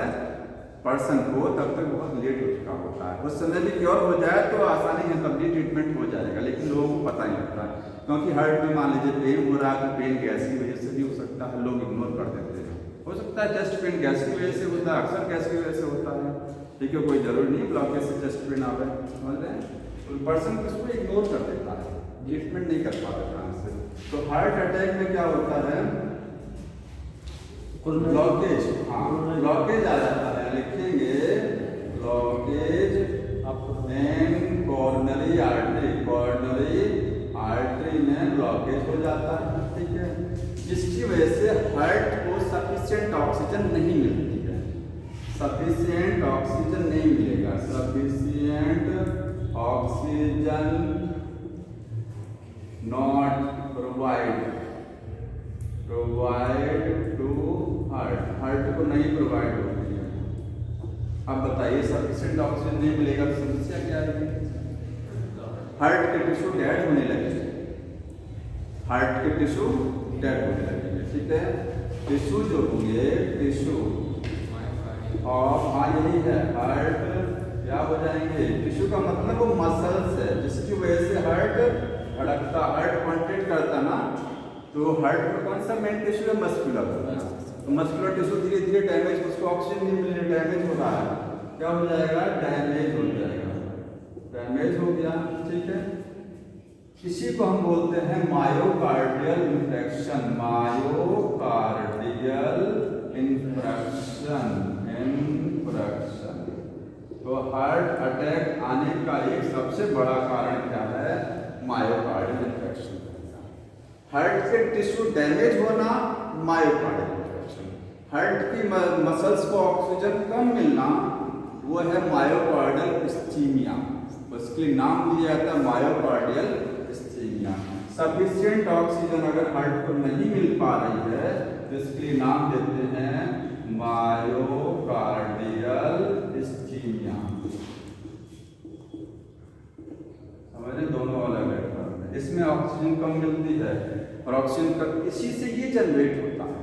पर्सन को तब तक बहुत लेट हो चुका होता है। उस समय भी क्योर हो जाए तो आसानी से कंप्लीट ट्रीटमेंट हो जाएगा, लेकिन लोगों को पता नहीं लगता क्योंकि हार्ट में मान लीजिए पेन हो रहा है तो पेन गैस की वजह से भी हो सकता है, लोग इग्नोर कर देते हैं। हो सकता है चेस्ट पेन गैस की वजह से होता है, अक्सर गैस की वजह से होता है, ठीक है, कोई जरूरी नहीं ब्लॉकेज से चेस्ट पेन आवे, समझ रहे हैं। तो पर्सन इसको इग्नोर कर देता है, ट्रीटमेंट नहीं कर पाता ध्यान से। तो हार्ट अटैक में क्या होता है, ब्लॉकेज, हाँ ब्लॉकेज आ जाता है, लिखेंगे ब्लॉकेज इन कॉर्नरी आर्टरी, कॉर्नरी आर्टरी में ब्लॉकेज हो जाता है, ठीक है, जिसकी वजह से हार्ट को सफिशिएंट ऑक्सीजन नहीं मिलती है, सफिशिएंट ऑक्सीजन नहीं मिलेगा, sufficient oxygen not provide to heart को नहीं प्रोवाइड होती है। अब बताइए सफिशिएंट ऑक्सीजन नहीं मिलेगा तो समस्या क्या आएगी, हार्ट के टिश्यू डेड होने लगेंगे, हार्ट के टिश्यू डेड होने लगेंगे, ठीक है, टिश्यू जो होंगे टिश्यू और हाँ यही है हार्ट क्या हो जाएंगे, टिश्यू का मतलब वो मसल्स है जिसकी वजह से हार्ट धड़कता, हार्ट कॉन्ट्रैक्ट करता ना, तो हार्ट में कौन सा मेन टिश्यू है, मस्कुलर, तो मस्कुलर टिश्यू धीरे धीरे डैमेज, उसको ऑक्सीजन नहीं मिल रहा, डैमेज हो रहा है, क्या हो जाएगा, डैमेज हो जाएगा, डैमेज हो गया, ठीक है। इसी को हम बोलते हैं myocardial infection, myocardial infection, infection. तो हार्ट अटैक आने का एक सबसे बड़ा कारण क्या है, मायोकार्डियल इन्फेक्शन। हार्ट के टिश्यू डैमेज होना मायोकार्डियल इन्फेक्शन, हार्ट की मसल्स को ऑक्सीजन कम मिलना वो है मायोकार्डियल इस्कीमिया, उसके लिए नाम दिया जाता है मायोकार्डियल इस्कीमिया। सफिशिएंट ऑक्सीजन अगर हार्ट को नहीं मिल पा रही है तो इसके लिए नाम देते हैं मायोकार्डियल इस्कीमिया, समझे, दोनों अलग है। इसमें ऑक्सीजन कम मिलती है और ऑक्सीजन कम, इसी से ये जनरेट होता है,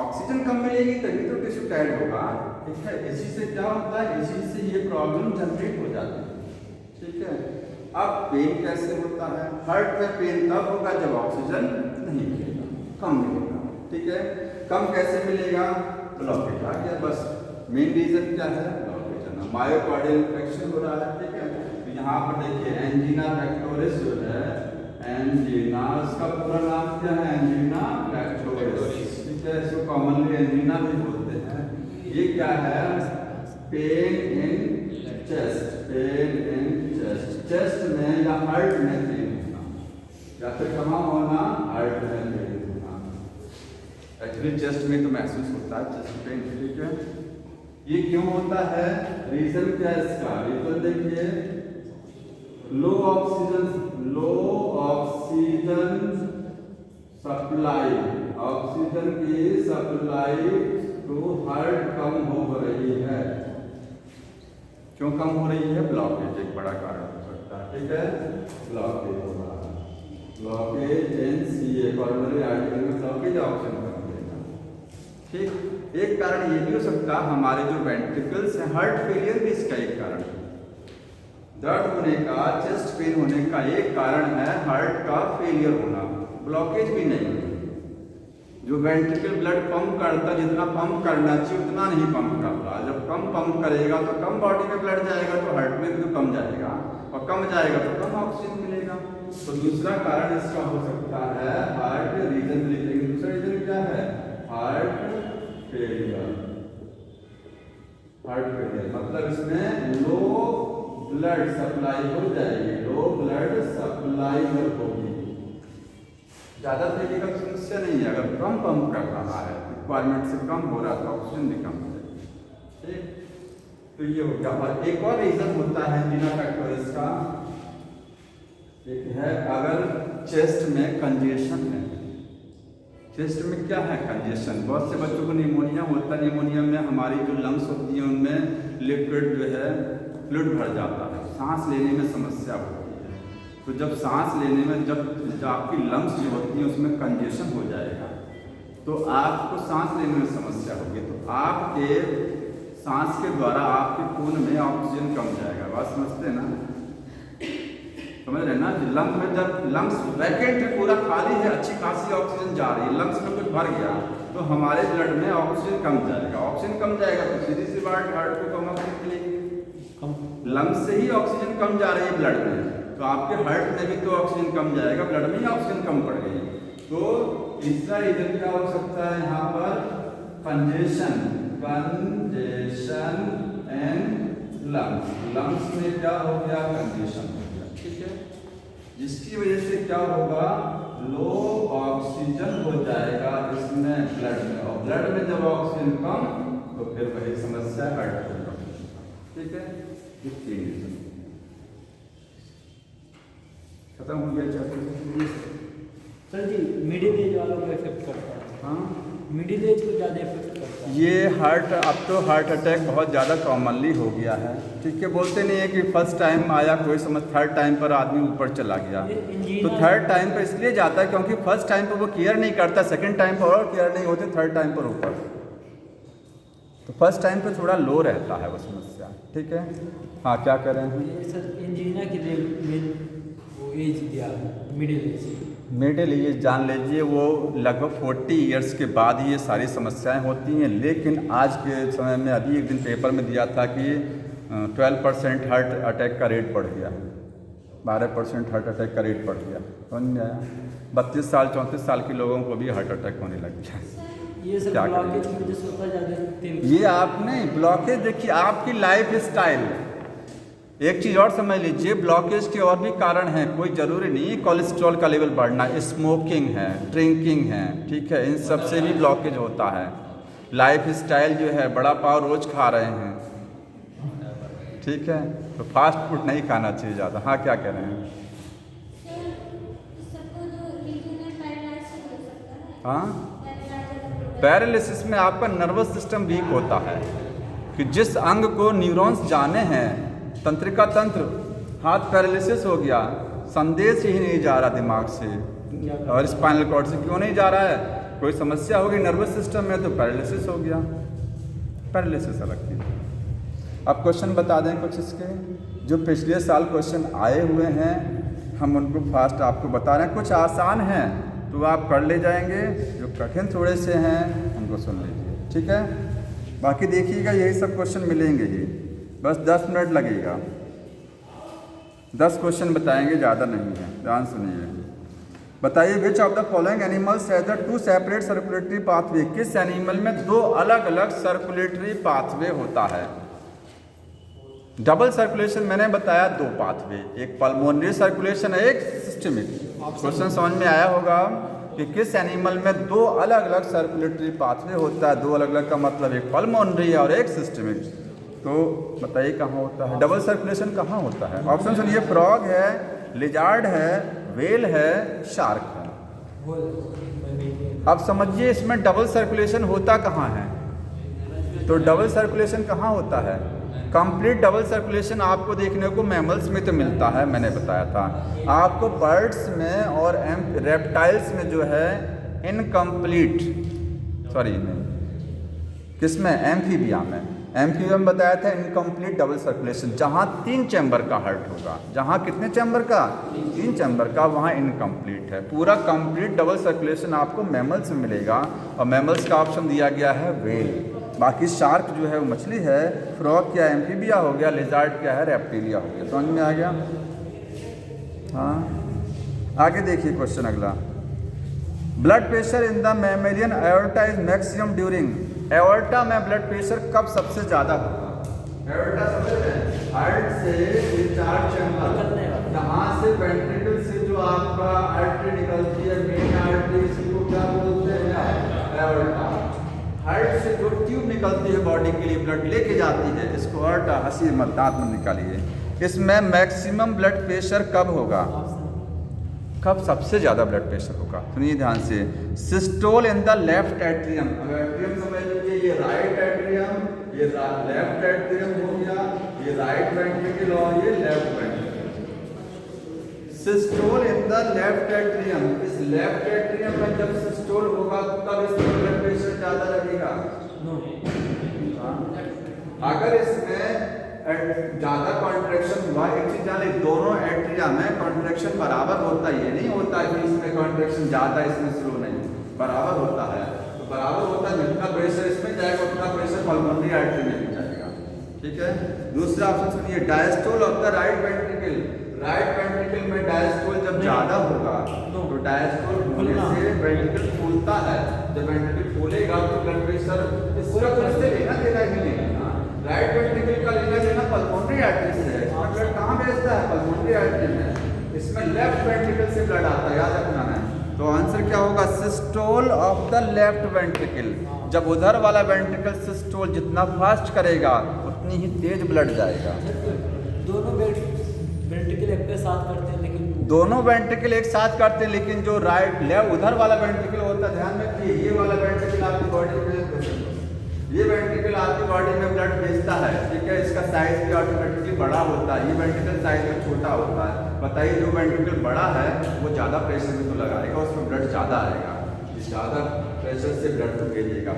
ऑक्सीजन कम मिलेगी तभी तो टिश्यू टाइट होगा, ठीक है, इसी से क्या होता है, इसी से ये प्रॉब्लम जनरेट हो जाती है, ठीक है। अब पेन कैसे होता है, हार्ट में पेन तब होगा जब ऑक्सीजन नहीं मिलेगा, कम मिलेगा, ठीक है, कम कैसे मिलेगा, ब्लॉकेज आ गया, बस मेन रीजन क्या है, ब्लॉकेज है, मायोकार्डियल इन्फेक्शन हो रहा है, ठीक है। यहाँ पर देखिए एंजीना पेक्टोरिस जो है, एंजीना, इसका पूरा नाम क्या है, एंजीना पेक्टोरिस, ठीक है, इसको कॉमनली एंजीना भी बोलते हैं। ये क्या है, pain in chest, pain in chest, chest में या हार्ट में पेन होना, या फिर कहाँ होना, हार्ट में पेन होना, एक्चुअली चेस्ट में तो महसूस होता है चेस्ट पेन, ठीक है। ये क्यों होता है, रीजन क्या है इसका, रीजन देखिए, लो ऑक्सीजन सप्लाई, ऑक्सीजन की सप्लाई टू हार्ट कम हो रही है, क्यों कम हो रही है, ब्लॉकेज एक बड़ा कारण हो सकता है, ठीक है, ब्लॉकेज हो रहा है, ब्लॉकेज एनसीए, कॉर्नरी आर्टरी में ब्लॉकेज, ऑक्सीजन कम होगा, ठीक। एक कारण ये भी हो सकता है हमारे जो वेंट्रिकल्स हैं, हार्ट फेलियर भी इसका एक कारण है, दर्द होने का, चेस्ट पेन होने का एक कारण है हार्ट का फेलियर होना, ब्लॉकेज भी नहीं है। जो वेंट्रिकल ब्लड पंप करता, जितना पंप करना चाहिए उतना नहीं पंप कर रहा, जब कम पंप करेगा तो कम बॉडी में ब्लड जाएगा, तो हार्ट में भी तो कम जाएगा, और कम जाएगा तो कम ऑक्सीजन मिलेगा। तो दूसरा कारण इसका हो सकता है हार्ट रीजन, लिखेंगे दूसरा रीजन क्या है, हार्ट फेलियर, हार्ट फेलियर मतलब इसमें लो ब्लड सप्लाई हो जाएगी, लो ब्लड सप्लाई होगी, ज्यादा देने का समस्या नहीं है, अगर कम पंप कर रहा है, रिक्वायरमेंट से कम हो रहा है तो ऑक्सीजन भी कम हो जाएगी, ठीक। तो ये हो गया। और एक और रीजन होता है एंजीना पेक्टोरिस का, एक है अगर चेस्ट में कंजेशन है, चेस्ट में क्या है, कंजेशन, बहुत से बच्चों को निमोनिया होता है, निमोनिया में हमारी जो लंग्स होती हैं उनमें लिक्विड जो है फ्लूइड भर जाता है, सांस लेने में समस्या होती है, तो जब सांस लेने में जब आपकी लंग्स जो होती हैं उसमें कंजेशन हो जाएगा तो आपको सांस लेने में समस्या होगी, तो आपके सांस के द्वारा आपके खून में ऑक्सीजन कम जाएगा। बात समझते हैं ना, समझ रहे ना। लंग में जब लंग्स वैकेंट है, पूरा खाली है, अच्छी खासी ऑक्सीजन जा रही है, लंग्स में कुछ भर गया तो हमारे ब्लड में ऑक्सीजन कम जाएगा। ऑक्सीजन कम जाएगा तो सीधी सी बात हार्ट को कम ऑक्सीजन मिलेगी। लंग्स से ही ऑक्सीजन कम जा रही है ब्लड में, तो आपके हार्ट में भी तो ऑक्सीजन कम जाएगा, ब्लड में ही ऑक्सीजन कम पड़ गई। तो तीसरा रीजन क्या हो सकता है यहाँ पर, कंजेशन एंड लंग्स में क्या हो गया, कंजेशन हो गया। ठीक है, जिसकी वजह से क्या होगा, लो ऑक्सीजन हो जाएगा इसमें ब्लड में, और ब्लड में जब ऑक्सीजन कम तो फिर वही समस्या हार्ट में। ठीक है, ये तीन रीजन खत्म हो गया चैप्टर। सर जी मिडिल एज वालों को इफेक्ट करता है। हाँ, मिडिल एज को ज़्यादा इफेक्ट करता है ये हार्ट, अब तो हार्ट अटैक बहुत ज़्यादा कॉमनली हो गया है। ठीक है, बोलते नहीं है कि फर्स्ट टाइम आया कोई समझ, थर्ड टाइम पर आदमी ऊपर चला गया। तो थर्ड टाइम पर इसलिए जाता है क्योंकि फर्स्ट टाइम पर वो केयर नहीं करता, सेकंड टाइम पर और केयर नहीं होती, थर्ड टाइम पर ऊपर। तो फर्स्ट टाइम पे थोड़ा लो रहता है वो समस्या। ठीक है, हाँ क्या कर रहे हैं ये सर इंजीनियर के लिए मेन वो एज दिया मिडिल एज। मिडिल एज जान लीजिए वो लगभग 40 इयर्स के बाद ही ये सारी समस्याएं होती हैं। लेकिन आज के समय में अभी एक दिन पेपर में दिया था कि 12% हार्ट अटैक का रेट बढ़ गया, 12% हार्ट अटैक का रेट बढ़ गया। समझ में आया? 32 साल 34 साल के लोगों को भी हार्ट अटैक होने लग गया। ये सर क्या ब्लॉकेज की वजह से होता ज़्यादा। ये आप नहीं, ब्लॉकेज देखिए आपकी लाइफ स्टाइल। एक चीज़ और समझ लीजिए, ब्लॉकेज के और भी कारण हैं, कोई ज़रूरी नहीं कोलेस्ट्रॉल का लेवल बढ़ना, स्मोकिंग है, ड्रिंकिंग है, ठीक है, इन सब से भी ब्लॉकेज होता है। लाइफ स्टाइल जो है, बड़ा पाव रोज़ खा रहे हैं, ठीक है, तो फास्ट फूड नहीं खाना चाहिए ज़्यादा। हाँ क्या कह रहे हैं? हाँ, पैरालिसिस में आपका नर्वस सिस्टम वीक होता है कि जिस अंग को न्यूरॉन्स जाने हैं, तंत्रिका तंत्र, हाथ पैरालिसिस हो गया, संदेश ही नहीं जा रहा दिमाग से और स्पाइनल कॉर्ड से। क्यों नहीं जा रहा है? कोई समस्या होगी नर्वस सिस्टम में तो पैरालिसिस हो गया। पैरालिसिस अलग थी। अब क्वेश्चन बता दें कुछ इसके, जो पिछले साल क्वेश्चन आए हुए हैं हम उनको फास्ट आपको बता रहे हैं। कुछ आसान हैं तो आप कर ले जाएंगे, जो कठिन थोड़े से हैं उनको सुन लीजिए, ठीक है। बाकी देखिएगा यही सब क्वेश्चन मिलेंगे ही, बस 10 मिनट लगेगा। 10 क्वेश्चन बताएंगे, ज़्यादा नहीं है, ध्यान सुनिए। बताइए विच of the following animals has the 2 separate circulatory pathway. किस एनिमल में 2 अलग अलग सर्कुलेटरी पाथवे होता है? डबल सर्कुलेशन मैंने बताया 2 पाथवे, एक पल्मोनरी सर्कुलेशन है, एक सिस्टमिक। क्वेश्चन समझ में आया होगा कि किस एनिमल में 2 अलग अलग सर्कुलेटरी पाथवे होता है। 2 अलग अलग का मतलब एक पल्मोनरी और एक सिस्टमिक। तो बताइए कहाँ होता है? डबल सर्कुलेशन कहाँ होता है? ऑप्शन सुनिए, फ्रॉग है, लिजार्ड है, वेल है, शार्क है। अब समझिए इसमें डबल सर्कुलेशन होता कहाँ है? तो डबल सर्कुलेशन कहाँ होता है? कंप्लीट डबल सर्कुलेशन आपको देखने को मैमल्स में तो मिलता है, मैंने बताया था आपको। बर्ड्स में और रेप्टाइल्स में जो है इनकम्प्लीट, सॉरी किसमें? एम्फीबिया में। एम्फीबिया में बताया था इनकम्प्लीट डबल सर्कुलेशन, जहाँ 3 चैम्बर का हार्ट होगा। जहाँ कितने चैम्बर का? 3 चैम्बर का, वहाँ इनकम्प्लीट है। पूरा कंप्लीट डबल सर्कुलेशन आपको मैमल्स में मिलेगा, और मैमल्स का ऑप्शन दिया गया है वेल। बाकी शार्क जो है वो मछली है, फ्रॉग क्या है? एम्फीबिया हो गया, लिजार्ड क्या है? रेप्टिलिया हो गया। समझ में आ गया? हाँ, आगे देखिए क्वेश्चन अगला। Blood pressure in the mammalian aorta is maximum during. Aorta में ब्लड प्रेशर कब सबसे ज़्यादा होगा? एओर्टा सबसे हार्ट से 4 चैम्बर, यहाँ से वेंट्रिकल से जो आपका आर्टरी निकलती है, मेन आर्टरी, इसको क्या बोलते हैं? एओर्टा। हार्ट से जो ट्यूब निकलती है बॉडी के लिए ब्लड लेके जाती है, इसको आर्टा, हंसी मत, दांत में निकालिए। इसमें मैक्सिमम ब्लड प्रेशर कब होगा? कब सबसे ज़्यादा ब्लड प्रेशर होगा? सुनिए ध्यान से। Systole in the left atrium. अब एट्रियम समझ लीजिए, ये राइट एट्रियम, ये लेफ्ट एट्रियम हो गया, ये राइट वेंट्रिकल और ये left ventricle. Systole in the left atrium. इस लेफ्ट एट्रियम में जब सिस्टोल होगा तब इसमें ब्लड प्रेशर ज़्यादा लगेगा। अगर इसमें ज्यादा कॉन्ट्रैक्शन हुआ, एक चीज जाने, दोनों एट्रिया में कॉन्ट्रैक्शन बराबर होता है, ये नहीं होता कि इसमें कॉन्ट्रैक्शन ज्यादा इसमें स्लो नहीं, बराबर होता है। तो बराबर होता है, जितना प्रेशर इसमें जाएगा उतना प्रेशर पल्मोनरी आर्टरी में भी जाएगा। ठीक है, दूसरा ऑप्शन सुनिए, diastole of the right ventricle. Right ventricle में डायस्टोल जब ज्यादा होगा तो डायस्टोल होने से वेंट्रिकल फूलता है। जब वेंट्रिकल फूलेगा तो ब्लड प्रेशर इसका किससे लेना देना ही नहीं है। राइट वेंट्रिकल का लेना देना पल्मोनरी आर्टरी से है। इसमें ब्लड कहाँ भेजता है? पल्मोनरी आर्टरी में। इसमें लेफ्ट वेंट्रिकल से ब्लड आता है, याद रखना है। तो आंसर क्या होगा? Systole of the left ventricle. जब उधर वाला वेंट्रिकल सिस्टोल जितना फास्ट करेगा उतनी ही तेज ब्लड जाएगा। दोनों वेंट्रिकल एक साथ करते हैं, लेकिन दोनों वेंट्रिकल एक साथ करते हैं, लेकिन जो राइट लेफ्ट उधर वाला वेंट्रिकल होता है, ध्यान रखिए, ये वाला वेंट्रिकल आपकी बॉडी में, ये वेंट्रिकल आपकी बॉडी में ब्लड भेजता है। ठीक है, इसका साइज भी ऑटोमेटिकली बड़ा होता है, ये वेंट्रिकल साइज में छोटा होता है। बताइए, जो वेंट्रिकल बड़ा है वो ज़्यादा प्रेशर में तो लगाएगा, उसमें ब्लड ज़्यादा आएगा, ज़्यादा प्रेशर से ब्लड को भेजेगा।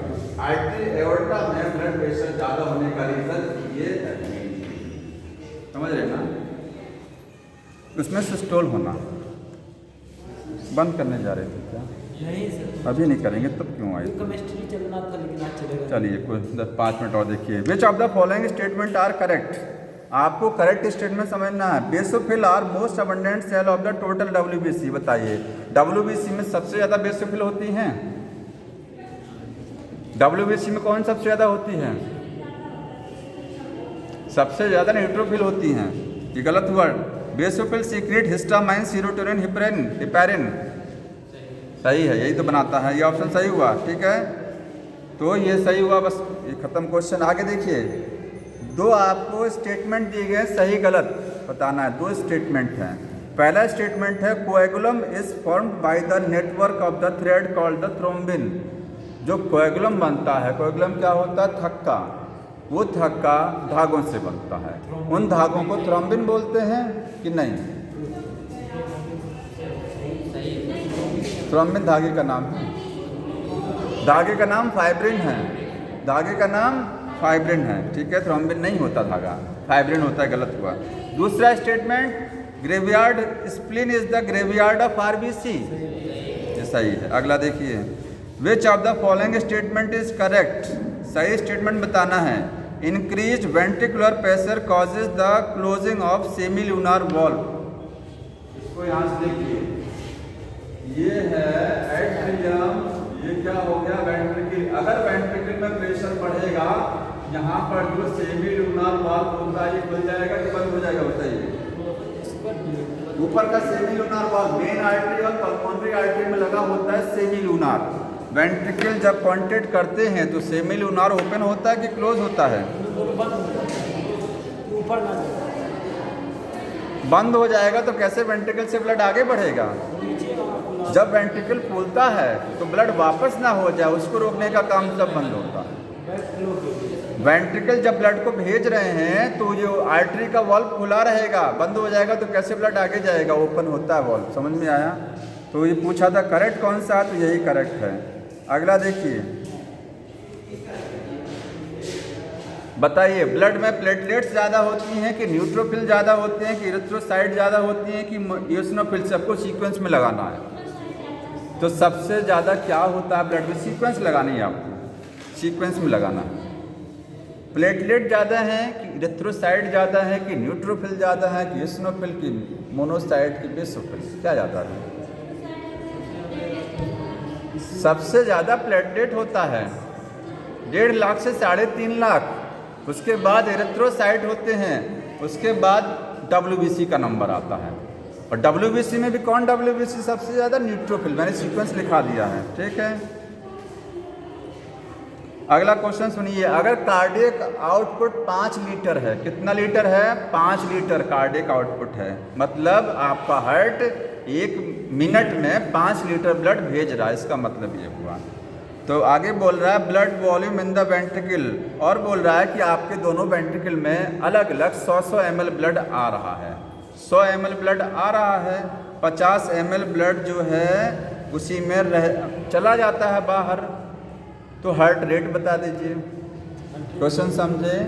आर्टरी एओर्टा में ब्लड प्रेशर ज़्यादा होने का रीज़न ये है, समझ रहे ना? उसमें सिस्टोल होना। बंद करने जा रहे थे क्या? नहीं सर, अभी नहीं करेंगे, तब क्यों आए? केमिस्ट्री चलना था, लेकिन आज चलेगा। चलिए कोई 5 मिनट और देखिए। Which of the following statement are correct? आपको करेक्ट स्टेटमेंट समझना है। Basophil are most abundant cell of the total WBC। बताइए, WBC में सबसे ज़्यादा बेसोफिल होती हैं? WBC में कौन सबसे ज़्यादा होती है? सबसे ज़्यादा न्यूट्रोफिल होती हैं। ये गलत word. Basophil secret histamine, serotonin, heparin. सही है, यही तो बनाता है। ये ऑप्शन सही हुआ। ठीक है, तो ये सही हुआ। बस ये खत्म क्वेश्चन। आगे देखिए, दो आपको स्टेटमेंट दिए गए, सही गलत बताना है। दो स्टेटमेंट हैं। पहला स्टेटमेंट है, कोएगुलम is formed by the network of the thread called the thrombin. जो कोएगुलम बनता है, कोएगुलम क्या होता है? थक्का। वो थक्का धागों से बनता है। उन धागों को थ्रोम्बिन बोलते हैं कि नहीं? थ्रोम्बिन धागे का नाम है। धागे का नाम फाइब्रिन है। धागे का नाम फाइब्रिन है। ठीक है, थ्रोम्बिन नहीं होता धागा, फाइब्रिन होता है। गलत हुआ। दूसरा statement, graveyard spleen is the graveyard of RBC। ये सही है। अगला देखिए, which of the following statement is correct? सही स्टेटमेंट बताना है। Increase ventricular pressure causes the closing of semi lunar valve. इसको यहाँ से देखिए, ये है एट्रियम, ये क्या हो गया? वेंट्रिकल। अगर वेंट्रिकल में प्रेशर बढ़ेगा, यहाँ पर जो सेमी लूनार वॉल्व होता है ये खुल जाएगा कि बंद हो जाएगा? बताइए। ऊपर का semi lunar valve main artery और पल्मोनरी आर्टरी में लगा होता है सेमी लूनार। वेंट्रिकल जब कॉन्ट्रैक्ट करते हैं तो सेमी लूनार ओपन होता है कि क्लोज होता है? ऊपर बंद हो जाएगा तो कैसे वेंट्रिकल से ब्लड आगे बढ़ेगा? जब वेंट्रिकल फूलता है तो ब्लड वापस ना हो जाए, उसको रोकने का काम तब बंद होता है। वेंट्रिकल जब ब्लड को भेज रहे हैं तो जो आर्टरी का वॉल्व खुला रहेगा, बंद हो जाएगा तो कैसे ब्लड आगे जाएगा? ओपन होता है वॉल्व। समझ में आया? तो ये पूछा था करेक्ट कौन सा, तो यही करेक्ट है। अगला देखिए, बताइए, ब्लड में प्लेटलेट्स ज़्यादा होती हैं कि न्यूट्रोफिल ज़्यादा होते हैं कि इरिथ्रोसाइट ज़्यादा होती हैं कि इओसिनोफिल? सबको सीक्वेंस में लगाना है। तो सबसे ज़्यादा क्या होता है ब्लड में? सीक्वेंस लगानी है आपको, सीक्वेंस में लगाना है। प्लेटलेट ज़्यादा है कि इरिथ्रोसाइट ज़्यादा है कि न्यूट्रोफिल ज़्यादा है कि इओसिनोफिल की मोनोसाइट की बेसोफिल? क्या ज़्यादा है? सबसे ज़्यादा प्लेटलेट होता है, 1.5 लाख से 3.5 लाख। उसके बाद एरिथ्रोसाइट होते हैं, उसके बाद WBC का नंबर आता है। और WBC में भी कौन WBC सबसे ज़्यादा? न्यूट्रोफिल। मैंने सीक्वेंस लिखा दिया है। ठीक है, अगला क्वेश्चन सुनिए। अगर कार्डियक आउटपुट 5 लीटर है, कितना लीटर है? 5 लीटर कार्डियक आउटपुट है। मतलब आपका हार्ट 1 मिनट में 5 लीटर ब्लड भेज रहा है, इसका मतलब ये हुआ। तो आगे बोल रहा है blood volume in the ventricle, और बोल रहा है कि आपके दोनों वेंट्रिकल में अलग अलग 100 ml ब्लड आ रहा है। 100 ml ब्लड आ रहा है। 50 ml ब्लड जो है उसी में चला जाता है बाहर। तो हार्ट रेट बता दीजिए। क्वेश्चन समझे।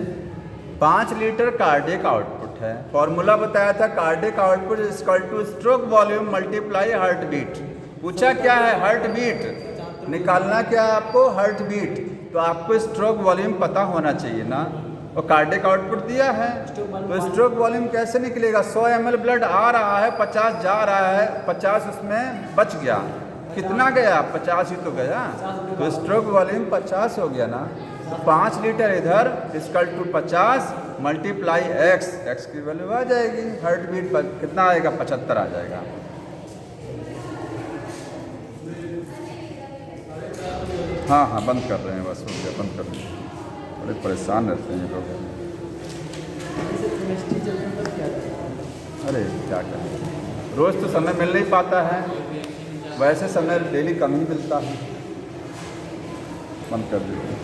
5 लीटर कार्डियक आउटपुट है, फॉर्मूला बताया था cardiac output equal to stroke volume multiply heart beat. पूछा क्या है, हार्ट बीट निकालना, क्या है आपको, हार्ट बीट। तो आपको स्ट्रोक वॉल्यूम पता होना चाहिए ना, और कार्डियक आउटपुट दिया है, तो स्ट्रोक वॉल्यूम कैसे निकलेगा। 100 ml ब्लड आ रहा है, 50 जा रहा है, 50 उसमें बच गया, कितना गया, 50 ही तो गया, तो स्ट्रोक वॉल्यूम 50 हो गया ना। 5 लीटर इधर इक्वल टू 50 मल्टीप्लाई एक्स की वैल्यू आ जाएगी, हार्ट बीट पर कितना आएगा, 75 आ जाएगा। हाँ हाँ बंद कर रहे हैं, बस हो गया, बंद कर रहे हैं, बड़े परेशान रहते हैं ये लोग। अरे क्या करें, रोज़ तो समय मिल नहीं पाता है, वैसे समय डेली कम ही मिलता है। बंद कर दीजिए।